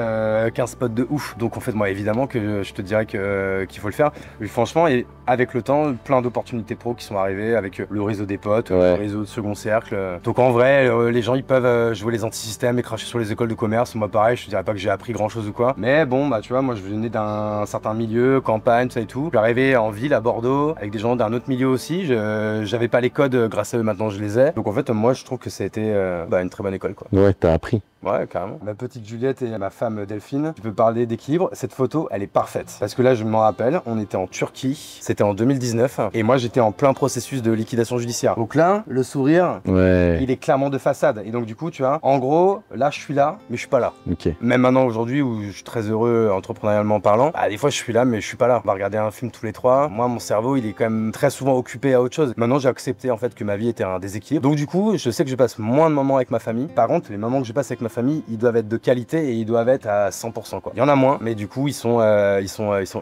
15 potes de ouf. Donc en fait moi évidemment que je te dirais qu'il faut le faire. Mais franchement et avec le temps plein d'opportunités pro qui sont arrivées avec le réseau des potes, le réseau de second cercle. Donc en vrai les gens ils peuvent jouer les anti-systèmes et cracher sur les écoles de commerce. Moi pareil je te dirais pas que j'ai appris grand chose ou quoi. Mais bon tu vois moi je venais d'un certain milieu, campagne, ça et tout. Je suis arrivé en ville à Bordeaux avec des gens d'un autre milieu aussi. J'avais pas les codes, grâce à eux maintenant je les ai. Donc en fait moi je trouve que ça a été une très bonne école quoi. Ouais, t'as appris. Ouais, carrément. Ma petite Juliette et ma femme Delphine, tu peux parler d'équilibre. Cette photo, elle est parfaite. Parce que là, je m'en rappelle, on était en Turquie, c'était en 2019, et moi, j'étais en plein processus de liquidation judiciaire. Donc là, le sourire, il est clairement de façade. Et donc, du coup, tu vois, en gros, là, je suis là, mais je suis pas là. Même maintenant, aujourd'hui, où je suis très heureux entrepreneurialement parlant, des fois, je suis là, mais je suis pas là. On va regarder un film tous les trois. Moi, mon cerveau, il est quand même très souvent occupé à autre chose. Maintenant, j'ai accepté, en fait, que ma vie était un déséquilibre. Donc, du coup, je sais que je passe moins de moments avec ma famille. Par contre, les moments que je passe avec ma famille, ils doivent être de qualité et ils doivent être à 100% quoi. Il y en a moins, mais du coup ils sont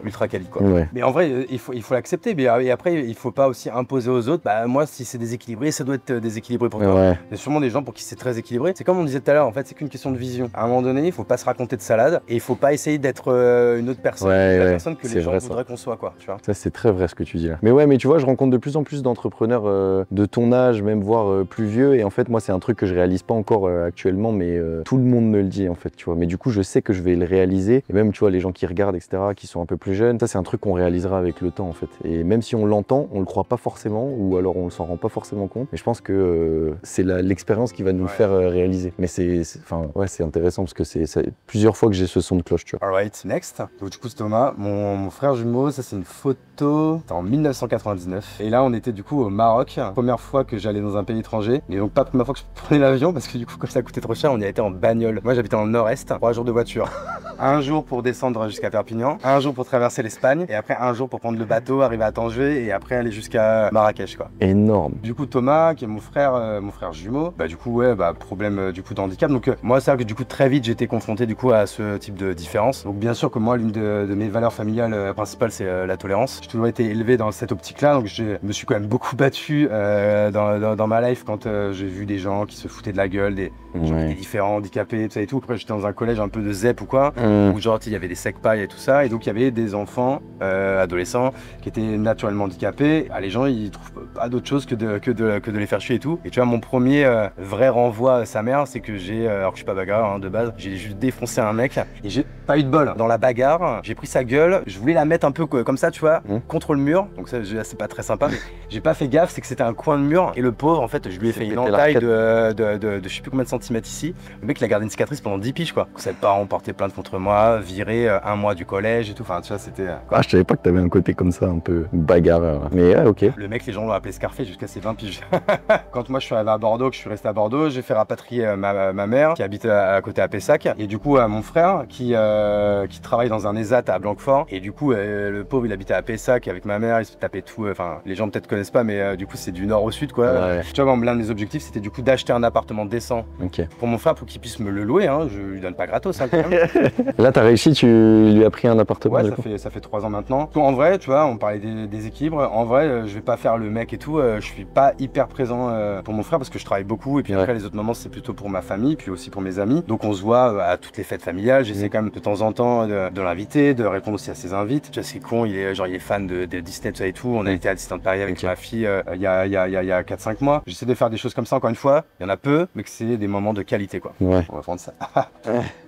ultra quali quoi. Mais en vrai il faut l'accepter. Et après il faut pas aussi imposer aux autres. Moi si c'est déséquilibré, ça doit être déséquilibré pour toi. Il y a sûrement des gens pour qui c'est très équilibré. C'est comme on disait tout à l'heure, en fait c'est qu'une question de vision. À un moment donné il faut pas se raconter de salade et il faut pas essayer d'être une autre personne. La personne que les gens voudraient qu'on soit quoi. Tu vois. Ça c'est très vrai ce que tu dis là. Mais tu vois je rencontre de plus en plus d'entrepreneurs de ton âge, même voire plus vieux, et en fait moi c'est un truc que je réalise pas encore actuellement, mais tout le monde me le dit en fait, tu vois. Mais du coup, je sais que je vais le réaliser. Et même, tu vois, les gens qui regardent, etc., qui sont un peu plus jeunes, ça, c'est un truc qu'on réalisera avec le temps, en fait. Et même si on l'entend, on le croit pas forcément, ou alors on s'en rend pas forcément compte. Mais je pense que c'est l'expérience qui va nous le faire réaliser. Mais c'est intéressant parce que c'est plusieurs fois que j'ai ce son de cloche, tu vois. Alright, next. Donc du coup, c'est Thomas, mon frère jumeau. Ça, c'est une photo. C'était en 1999. Et là, on était du coup au Maroc. Première fois que j'allais dans un pays étranger. Et donc, pas la première fois que je prenais l'avion parce que du coup, comme ça coûtait trop cher, on y a été en bagnole. Moi, j'habitais dans le nord-est, 3 jours de voiture. Un jour pour descendre jusqu'à Perpignan, un jour pour traverser l'Espagne, et après un jour pour prendre le bateau, arriver à Tanger, et après aller jusqu'à Marrakech, quoi. Énorme. Du coup, Thomas, qui est mon frère jumeau, du coup, problème du coup de handicap. Donc, moi, c'est vrai que du coup, très vite, j'ai été confronté du coup à ce type de différence. Donc, bien sûr que moi, l'une de mes valeurs familiales principales, c'est la tolérance. J'ai toujours été élevé dans cette optique-là, donc je me suis quand même beaucoup battu dans ma life quand j'ai vu des gens qui se foutaient de la gueule, des différents handicapés, tout ça et tout. Après, j'étais dans un collège un peu de ZEP ou quoi, où genre, il y avait des sec-pailles et tout ça, et donc il y avait des enfants, adolescents, qui étaient naturellement handicapés. Les gens, ils trouvent pas d'autre chose que de les faire chier et tout. Et tu vois, mon premier vrai renvoi à sa mère, c'est que alors que je suis pas bagarreur de base, j'ai juste défoncé un mec, et j'ai pas eu de bol. Dans la bagarre, j'ai pris sa gueule, je voulais la mettre un peu comme ça, tu vois, contre le mur, donc ça, c'est pas très sympa, mais j'ai pas fait gaffe, c'est que c'était un coin de mur, et le pauvre, en fait, je lui ai fait une entaille de je sais plus combien de centimètres ici. Le mec, il a gardé une cicatrice pendant 10 piges, quoi. Ses parents ont porté plainte contre moi, viré 1 mois du collège et tout. Enfin, tu vois, c'était. Je savais pas que t'avais un côté comme ça, un peu bagarreur. Mais ok. Le mec, les gens l'ont appelé Scarface jusqu'à ses 20 piges. Quand moi, je suis arrivé à Bordeaux, que je suis resté à Bordeaux, j'ai fait rapatrier ma mère qui habite à côté à Pessac. Et du coup, mon frère qui travaille dans un ESAT à Blanquefort. Et du coup, le pauvre, il habitait à Pessac avec ma mère, il se tapait tout. Enfin, les gens peut-être connaissent pas, mais du coup, c'est du nord au sud, quoi. Tu vois, l'un de mes objectifs, c'était du coup d'acheter un appartement décent pour mon frère, pour qu'il puisse me le louer. Je lui donne pas gratos, quand même. Là, t'as réussi, tu lui as pris un appartement. Ouais, ça fait 3 ans maintenant. En vrai, tu vois, on parlait des équilibres. En vrai, je vais pas faire le mec et tout. Je suis pas hyper présent pour mon frère parce que je travaille beaucoup. Et puis après, les autres moment, c'est plutôt pour ma famille, puis aussi pour mes amis. Donc on se voit à toutes les fêtes familiales. J'essaie quand même de temps en temps de l'inviter, de répondre aussi à ses invites. Tu vois, c'est con, il est fan de Disney, tout ça et tout. On a été à Disneyland Paris avec ma fille il y a 4-5 mois. J'essaie de faire des choses comme ça, encore une fois. Il y en a peu, mais que c'est des moments de qualité, quoi. Ouais. On va prendre ça.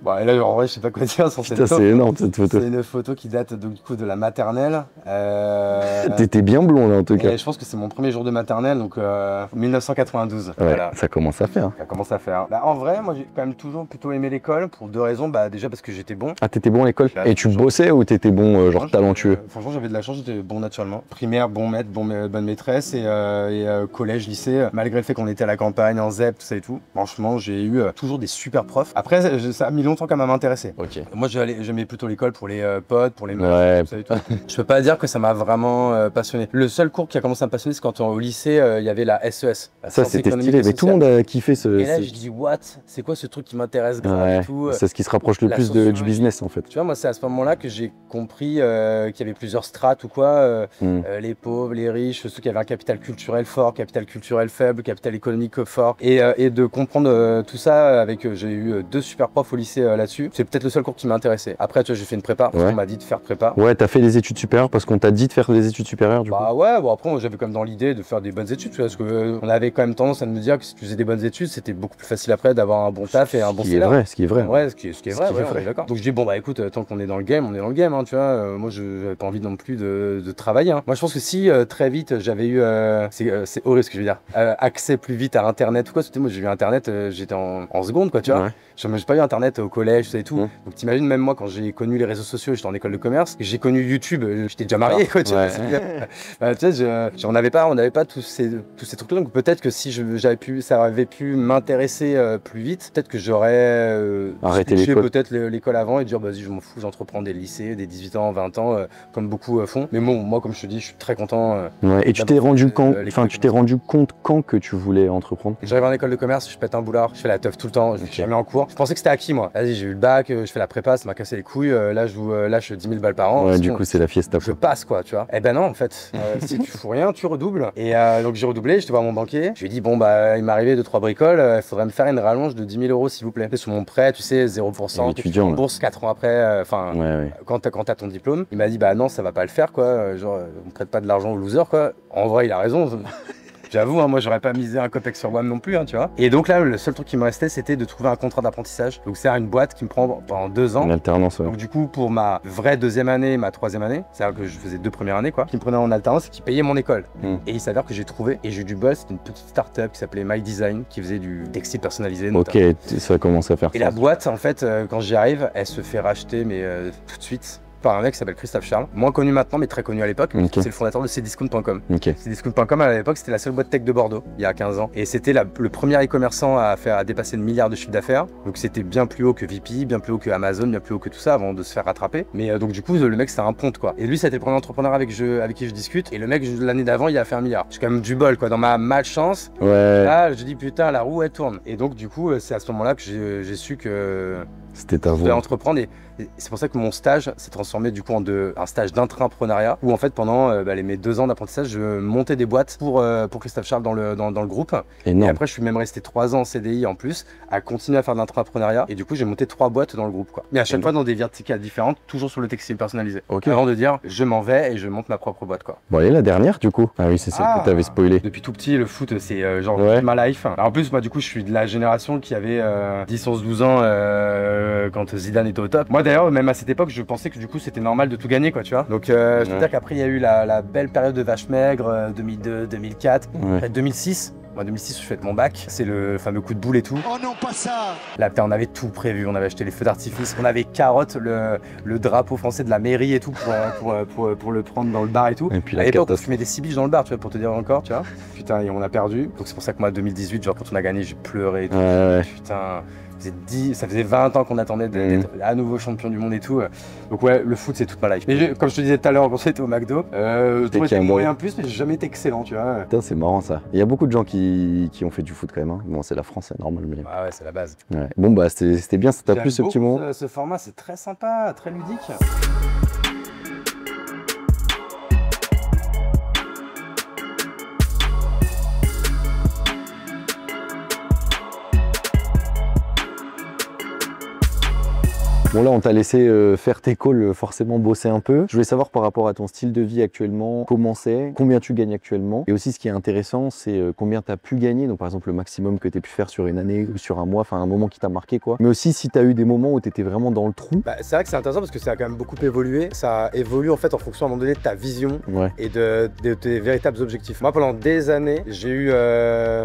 Bon, et là, en vrai, je sais pas quoi dire sur cette photo. C'est énorme cette photo. C'est une photo qui date du coup de la maternelle. T'étais bien blond là en tout cas. Je pense que c'est mon premier jour de maternelle, donc 1992. Ouais, voilà. ça commence à faire. Ça commence à faire. Bah, en vrai, moi j'ai quand même toujours plutôt aimé l'école pour 2 raisons. Bah, déjà parce que j'étais bon. Ah, t'étais bon à l'école? Là, Et tu bossais ou t'étais bon, genre talentueux? Franchement, j'avais de la chance, j'étais bon naturellement. Primaire, bon maître, bonne maîtresse et collège, lycée, malgré le fait qu'on était à la campagne, en ZEP, tout ça et tout. Franchement, j'ai eu toujours des super profs. Après, ça a mis longtemps quand même à m'intéresser. Ok. Moi, j'aimais plutôt l'école pour les potes, pour les meufs, Ouais. tout ça et tout. Je peux pas dire que ça m'a vraiment passionné. Le seul cours qui a commencé à me passionner, c'est quand au lycée, il y avait la SES. La Ça, science c'était économique stylé. et Mais tout le sociale. monde a kiffé ce. Et là, je dis, what? C'est quoi ce truc qui m'intéresse grave Ouais. et tout? C'est ce qui se rapproche le La plus du sociologie. business en fait. Tu vois, moi, c'est à ce moment-là que j'ai compris qu'il y avait plusieurs strates ou quoi. Les pauvres, les riches, ceux qui avaient un capital culturel fort, capital culturel faible, capital économique fort. Et de comprendre tout ça avec... j'ai eu 2 super profs au lycée là-dessus. C'est peut-être le seul cours qui m'a intéressé. Après, tu vois, j'ai fait une prépa. Ouais. On m'a dit de faire prépa. Ouais, t'as fait des études supérieures parce qu'on t'a dit de faire des études supérieures du coup. Bah ouais, bon après moi j'avais quand même dans l'idée de faire des bonnes études, tu vois, parce que on avait quand même tendance à me dire que si tu faisais des bonnes études, c'était beaucoup plus facile après d'avoir un bon taf et un bon salaire. Ce qui est vrai. Ouais, ce qui est vrai, qui est ouais, vrai. on est d'accord. Donc je dis bon bah écoute, tant qu'on est dans le game, on est dans le game, hein, tu vois. Moi je n'avais pas envie non plus de travailler. Hein. Moi je pense que si très vite j'avais eu, c'est horrible ce que je veux dire, accès plus vite à internet ou quoi, c'était moi j'ai eu internet, j'étais en seconde quoi, tu vois. Ouais. J'ai pas eu internet au collège, tout ça et tout. Donc t'imagines même moi quand j'ai connu les réseaux sociaux, j'étais en école de commerce, j'ai connu YouTube, j'étais déjà marié quoi, tu vois. Bah, tu sais, on n'avait pas tous ces trucs-là, donc peut-être que si ça avait pu m'intéresser plus vite, peut-être que j'aurais Arrêté switché l'école. peut-être l'école avant et dire vas-y je m'en fous, j'entreprends des lycées, des 18 ans, 20 ans, comme beaucoup font. Mais bon, moi comme je te dis, je suis très content. Ouais. Et tu t'es d'abord, rendu l'école compte quand que tu voulais entreprendre? J'arrive en école de commerce, je pète un boulard, je fais la teuf tout le temps, je suis jamais en cours. Je pensais que c'était acquis moi. Vas-y, j'ai eu le bac, je fais la prépa, ça m'a cassé les couilles. Là, je lâche 10 000 balles par an. Ouais, du coup, c'est la fiesta. Je passe quoi, tu vois. Eh ben non, en fait, si tu fous rien, tu redoubles. Et donc j'ai redoublé, j'étais voir mon banquier. Je lui ai dit, bon, bah, il m'est arrivé 2-3 bricoles, il faudrait me faire une rallonge de 10 000 euros s'il vous plaît. Sur mon prêt, tu sais, 0%, étudiant, bourse 4 ans après, ouais. quand t'as ton diplôme. Il m'a dit, bah non, ça va pas le faire quoi. Genre, on prête pas de l'argent aux losers quoi. En vrai, il a raison. J'avoue, hein, moi j'aurais pas misé un copec sur WAM non plus, hein, tu vois. Et donc là, le seul truc qui me restait, c'était de trouver un contrat d'apprentissage. Donc c'est une boîte qui me prend pendant 2 ans. Une alternance, ouais. Donc du coup, pour ma vraie 2e année, ma 3e année, c'est-à-dire que je faisais 2 premières années, quoi, qui me prenaient en alternance et qui payaient mon école. Et il s'avère que j'ai trouvé, et j'ai eu du bol, c'était une petite start-up qui s'appelait My Design, qui faisait du textile personnalisé. Notamment. Ok, ça commence à faire Et ça. la boîte, en fait, quand j'y arrive, elle se fait racheter, mais tout de suite, par un mec qui s'appelle Christophe Charles, moins connu maintenant mais très connu à l'époque. Okay. C'est le fondateur de Cdiscount.com. Okay. Cdiscount.com à l'époque c'était la seule boîte tech de Bordeaux il y a 15 ans et c'était le premier e-commerçant à dépasser le milliard de chiffre d'affaires. Donc c'était bien plus haut que VP, bien plus haut que Amazon, bien plus haut que tout ça avant de se faire rattraper. Mais donc du coup le mec c'était un ponte quoi. Et lui c'était le premier entrepreneur avec qui je discute et le mec l'année d'avant il a fait 1 milliard. J'ai quand même du bol quoi dans ma malchance. Ouais. Là je dis putain la roue elle tourne. Et donc du coup c'est à ce moment-là que j'ai su que c'était ta voie. Je devais entreprendre et c'est pour ça que mon stage s'est transformé du coup en un stage d'intrapreneuriat où en fait pendant mes 2 ans d'apprentissage je montais des boîtes pour Christophe Charles dans le groupe. Énorme. Et après je suis même resté 3 ans en CDI en plus à continuer à faire de l'intrapreneuriat et du coup j'ai monté 3 boîtes dans le groupe quoi. Mais à chaque fois dans des verticales différentes, toujours sur le textile personnalisé. Okay. Avant de dire je m'en vais et je monte ma propre boîte quoi. Bon allez la dernière du coup. Ah oui c'est celle que t'avais spoilé. Depuis tout petit le foot c'est genre ouais. ma life. Alors, en plus moi du coup je suis de la génération qui avait 10, 11, 12 ans quand Zidane était au top. Moi d'ailleurs même à cette époque je pensais que du coup c'était normal de tout gagner quoi tu vois. Donc je peux dire qu'après il y a eu la belle période de vache maigre 2002, 2004, après 2006. Moi 2006 je fais mon bac, c'est le fameux coup de boule et tout. Oh non pas ça. Là putain on avait tout prévu, on avait acheté les feux d'artifice, on avait carotte le drapeau français de la mairie et tout pour le prendre dans le bar et tout. Et puis à l'époque on fumait des cibiches dans le bar tu vois pour te dire encore tu vois. Putain et on a perdu. Donc c'est pour ça que moi 2018 genre quand on a gagné j'ai pleuré et tout. Putain. Ça faisait 20 ans qu'on attendait d'être à nouveau champion du monde et tout. Donc ouais, le foot c'est toute ma life. Mais comme je te disais tout à l'heure quand j'étais au McDo, j'ai été moyen plus mais j'ai jamais été excellent, tu vois. Putain, c'est marrant ça. Il y a beaucoup de gens qui ont fait du foot quand même. Hein. Bon, c'est la France, c'est normal. Mais... Ah ouais, c'est la base. Ouais. Bon bah c'était bien, ça t'a plu ce petit moment. Ce format, c'est très sympa, très ludique. Bon là on t'a laissé faire tes calls, forcément bosser un peu. Je voulais savoir par rapport à ton style de vie actuellement, comment c'est, combien tu gagnes actuellement. Et aussi ce qui est intéressant, c'est combien tu as pu gagner. Donc par exemple le maximum que tu as pu faire sur une année ou sur un mois, enfin un moment qui t'a marqué quoi. Mais aussi si tu as eu des moments où tu étais vraiment dans le trou. Bah, c'est vrai que c'est intéressant parce que ça a quand même beaucoup évolué. Ça évolue en fait en fonction à un moment donné de ta vision et de tes véritables objectifs. Moi pendant des années, j'ai eu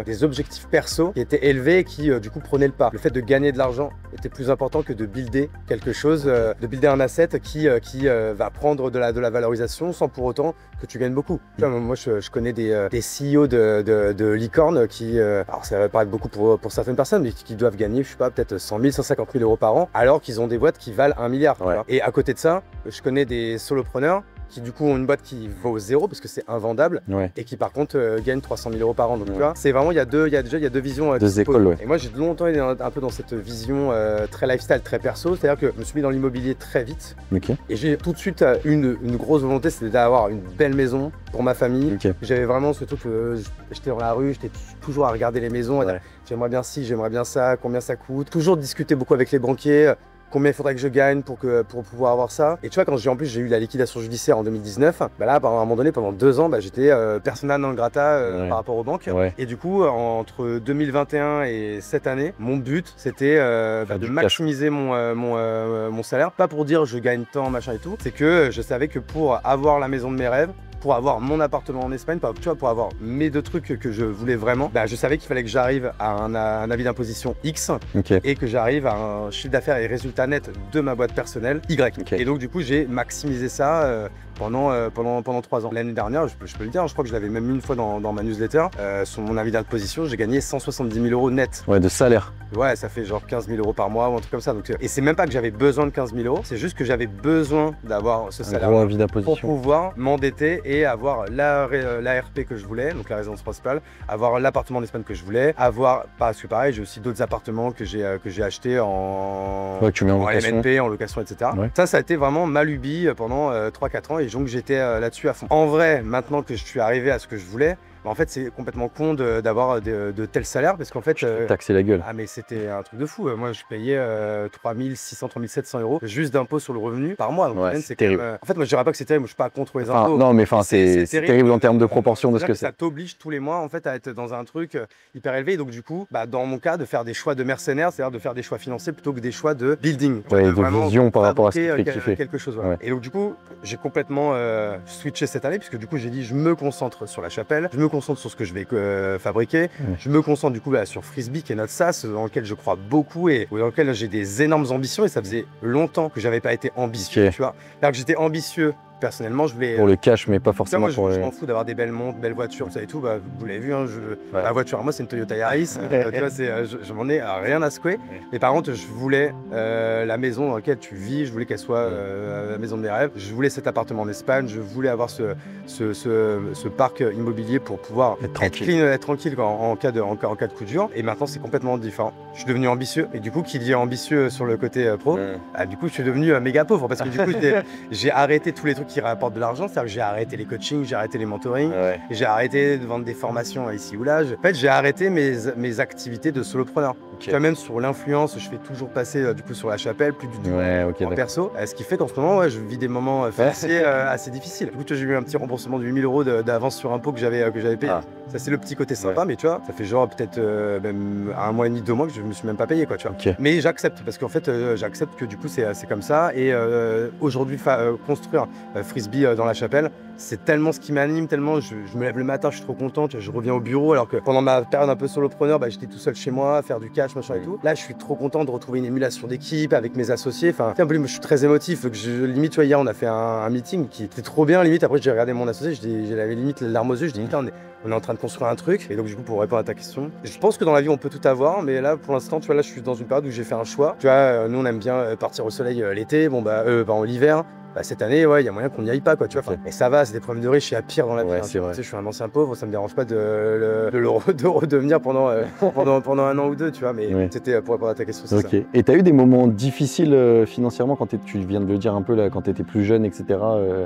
des objectifs perso qui étaient élevés et qui du coup prenaient le pas. Le fait de gagner de l'argent était plus important que de builder quelque chose, de builder un asset qui va prendre de la valorisation sans pour autant que tu gagnes beaucoup. Tu vois, moi je connais des CEO de licornes qui, alors ça va paraître beaucoup pour certaines personnes, mais qui doivent gagner, je sais pas, peut-être 100 000, 150 000 euros par an, alors qu'ils ont des boîtes qui valent 1 milliard. Et à côté de ça, je connais des solopreneurs qui du coup ont une boîte qui vaut zéro parce que c'est invendable et qui par contre gagnent 300 000 euros par an. Donc tu vois, c'est vraiment, il y a deux visions. Deux écoles, Et moi j'ai longtemps été un peu dans cette vision très lifestyle, très perso, c'est-à-dire que je me suis mis dans l'immobilier très vite et j'ai tout de suite une grosse volonté, c'était d'avoir une belle maison pour ma famille. J'avais vraiment ce truc, j'étais dans la rue, j'étais toujours à regarder les maisons, j'aimerais bien ci, j'aimerais bien ça, combien ça coûte, toujours discuter beaucoup avec les banquiers. Combien il faudrait que je gagne pour pouvoir avoir ça. Et tu vois, quand j'ai eu la liquidation judiciaire en 2019, bah là, à un moment donné, pendant 2 ans, bah, j'étais persona non grata par rapport aux banques. Et du coup, entre 2021 et cette année, mon but, c'était de maximiser mon salaire. Pas pour dire je gagne tant, machin et tout. C'est que je savais que pour avoir la maison de mes rêves, pour avoir mon appartement en Espagne, tu vois, pour avoir mes 2 trucs que je voulais vraiment, bah, je savais qu'il fallait que j'arrive à un avis d'imposition X et que j'arrive à un chiffre d'affaires et résultat net de ma boîte personnelle Y. Et donc du coup, j'ai maximisé ça pendant 3 ans. L'année dernière, je peux le dire, je crois que je l'avais même une fois dans ma newsletter, sur mon avis d'imposition, j'ai gagné 170 000 euros net. Ouais, de salaire. Ouais, ça fait genre 15 000 euros par mois ou un truc comme ça. Donc, et c'est même pas que j'avais besoin de 15 000 euros, c'est juste que j'avais besoin d'avoir ce salaire pour pouvoir m'endetter et avoir l'ARP que je voulais, donc la résidence principale, avoir l'appartement en Espagne que je voulais, avoir, parce que pareil, j'ai aussi d'autres appartements que j'ai achetés en MNP, en location, etc. Ça a été vraiment ma lubie pendant 3-4 ans et donc j'étais là-dessus à fond. En vrai, maintenant que je suis arrivé à ce que je voulais, en fait, c'est complètement con d'avoir de tels salaires parce qu'en fait. Taxer la gueule. Ah, mais c'était un truc de fou. Moi, je payais 3 600, 3 700 euros juste d'impôts sur le revenu par mois. Donc, c'est terrible. En fait, moi, je dirais pas que c'est terrible. Moi, je suis pas contre les impôts. Non, mais c'est terrible en termes de proportion de ce que c'est. Ça t'oblige tous les mois, en fait, à être dans un truc hyper élevé. Et donc, du coup, bah, dans mon cas, de faire des choix de mercenaires, c'est-à-dire de faire des choix financiers plutôt que des choix de building. De vision par rapport à ce que tu fais. Quelque chose. Et donc, du coup, j'ai complètement switché cette année puisque du coup, j'ai dit, je me concentre sur la chapelle, je me concentre sur ce que je vais fabriquer. Je me concentre du coup sur Frisbee qui est notre SaaS dans lequel je crois beaucoup et dans lequel j'ai des énormes ambitions et ça faisait longtemps que j'avais pas été ambitieux, tu vois. Alors que j'étais ambitieux personnellement, je voulais pour le cash mais pas forcément pour je m'en fous d'avoir des belles montres, belles voitures, ça et tout, bah, vous l'avez vu, hein, ma voiture à moi c'est une Toyota Yaris, tu vois, je m'en ai rien à secouer, mais par contre je voulais la maison dans laquelle tu vis, je voulais qu'elle soit la maison de mes rêves, je voulais cet appartement en Espagne, je voulais avoir ce parc immobilier pour pouvoir être tranquille en cas de coup dur, et maintenant c'est complètement différent. Je suis devenu ambitieux, et du coup qui dit ambitieux sur le côté pro, du coup je suis devenu méga pauvre, parce que du coup j'ai arrêté tous les trucs qui rapportent de l'argent, c'est-à-dire que j'ai arrêté les coachings, j'ai arrêté les mentorings, j'ai arrêté de vendre des formations ici ou là. En fait, j'ai arrêté mes activités de solopreneur. Tu vois, même sur l'influence, je fais toujours passer du coup sur la chapelle, plus du tout en perso. Ce qui fait qu'en ce moment, je vis des moments financiers assez difficiles. Du coup, j'ai eu un petit remboursement de 8 000 euros d'avance sur impôt que j'avais payé. Ça, c'est le petit côté sympa, mais tu vois, ça fait genre peut-être même 1 mois et demi, 2 mois que je me suis même pas payé, quoi, tu vois. Mais j'accepte, parce qu'en fait, j'accepte que du coup, c'est comme ça. Et aujourd'hui, construire Frisbee dans la chapelle, c'est tellement ce qui m'anime, tellement je me lève le matin, je suis trop content, je reviens au bureau, alors que pendant ma période un peu solopreneur, j'étais tout seul chez moi, à faire du cash, machin et tout. Là, je suis trop content de retrouver une émulation d'équipe avec mes associés. Enfin, en plus, je suis très émotif. Limite, tu vois, hier, on a fait un meeting qui était trop bien. Limite, après, j'ai regardé mon associé, j'avais limite les larmes aux yeux. Je dis, on est en train de construire un truc. Et donc, du coup, pour répondre à ta question, je pense que dans la vie, on peut tout avoir. Mais là, pour l'instant, tu vois, là, je suis dans une période où j'ai fait un choix. Tu vois, nous, on aime bien partir au soleil l'été, en l'hiver. bah, cette année, ouais, il y a moyen qu'on n'y aille pas, quoi, tu vois. Ok. Et ça va, c'est des problèmes de riches, il y a pire dans la vie. Ouais, hein, c'est vrai. Tu sais, je suis un ancien pauvre, ça me dérange pas de redevenir pendant, pendant un an ou deux, tu vois, mais Ouais. c'était pour répondre à ta question, c'est ça. Ok. Et t'as eu des moments difficiles financièrement quand tu viens de le dire un peu là, quand t'étais plus jeune, etc.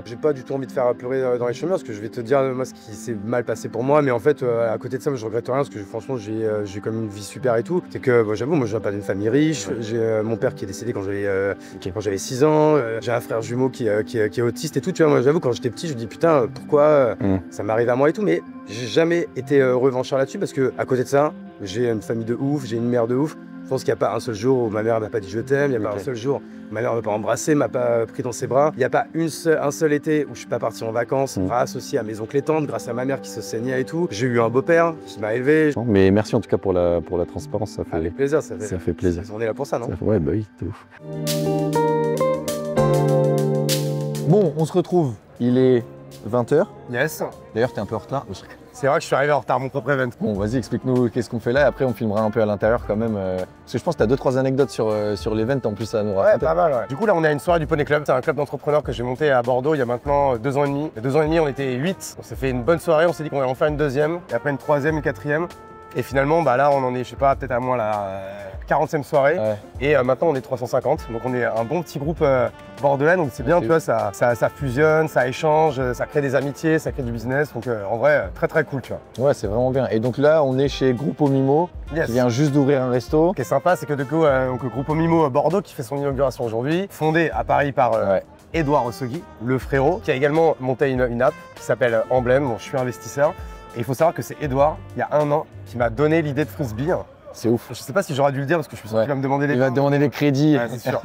J'ai pas du tout envie de faire pleurer dans les chemins parce que je vais te dire moi ce qui s'est mal passé pour moi, mais en fait à côté de ça moi, je regrette rien parce que franchement j'ai comme une vie super et tout. C'est que bon, j'avoue moi je viens pas d'une famille riche, j'ai mon père qui est décédé quand j'avais 6 ans, j'ai un frère jumeau qui est autiste et tout, tu vois. Moi j'avoue quand j'étais petit je me dis putain pourquoi ça m'arrive à moi et tout, mais j'ai jamais été revanchard là-dessus parce que à côté de ça j'ai une famille de ouf, j'ai une mère de ouf. Je pense qu'il n'y a pas un seul jour où ma mère n'a pas dit je t'aime, il n'y a pas un seul jour où ma mère m'a pas embrassé, m'a pas pris dans ses bras. Il n'y a pas un seul été où je suis pas parti en vacances grâce aussi à mes oncles et tantes, grâce à ma mère qui se saignait et tout. J'ai eu un beau-père qui m'a élevé. Non, mais merci en tout cas pour la transparence, ça fait, Avec plaisir, ça fait plaisir. On est là pour ça, non? Ouais, bah oui, c'est ouf. Bon, on se retrouve. Il est 20h. Yes. D'ailleurs, t'es un peu en retard. C'est vrai que je suis arrivé en retard à mon propre event. Bon, vas-y, explique-nous qu'est-ce qu'on fait là. Après, on filmera un peu à l'intérieur quand même. Parce que je pense que t'as 2-3 anecdotes sur l'event en plus à nous Ouais, raconter. pas mal, ouais. Du coup, là, on est à une soirée du Poney Club. C'est un club d'entrepreneurs que j'ai monté à Bordeaux il y a maintenant 2 ans et demi. Il y a 2 ans et demi, on était 8. On s'est fait une bonne soirée. On s'est dit qu'on allait en faire une deuxième, et après une troisième, une quatrième. Et finalement, bah là, on en est, je sais pas, peut-être à moins la 40e soirée. Ouais. Et maintenant, on est 350. Donc, on est un bon petit groupe bordelais. Donc, c'est bien, C'est tu vois, ça fusionne, ça échange, ça crée des amitiés, ça crée du business. Donc, en vrai, très très cool, tu vois. Ouais, c'est vraiment bien. Et donc là, on est chez Gruppo Mimo, Yes. qui vient juste d'ouvrir un resto. Ce qui est sympa, c'est que du coup, donc, le Gruppo Mimo Bordeaux qui fait son inauguration aujourd'hui, fondé à Paris par Ouais. Edouard Ossogui, le frérot, qui a également monté une app qui s'appelle Emblème. Bon, je suis investisseur. Et il faut savoir que c'est Edouard, il y a 1 an, qui m'a donné l'idée de Frisbee. C'est ouf. Je sais pas si j'aurais dû le dire parce que je suis sûr Ouais. qu'il va me demander les Il va te demander les crédits. Ouais, c'est sûr.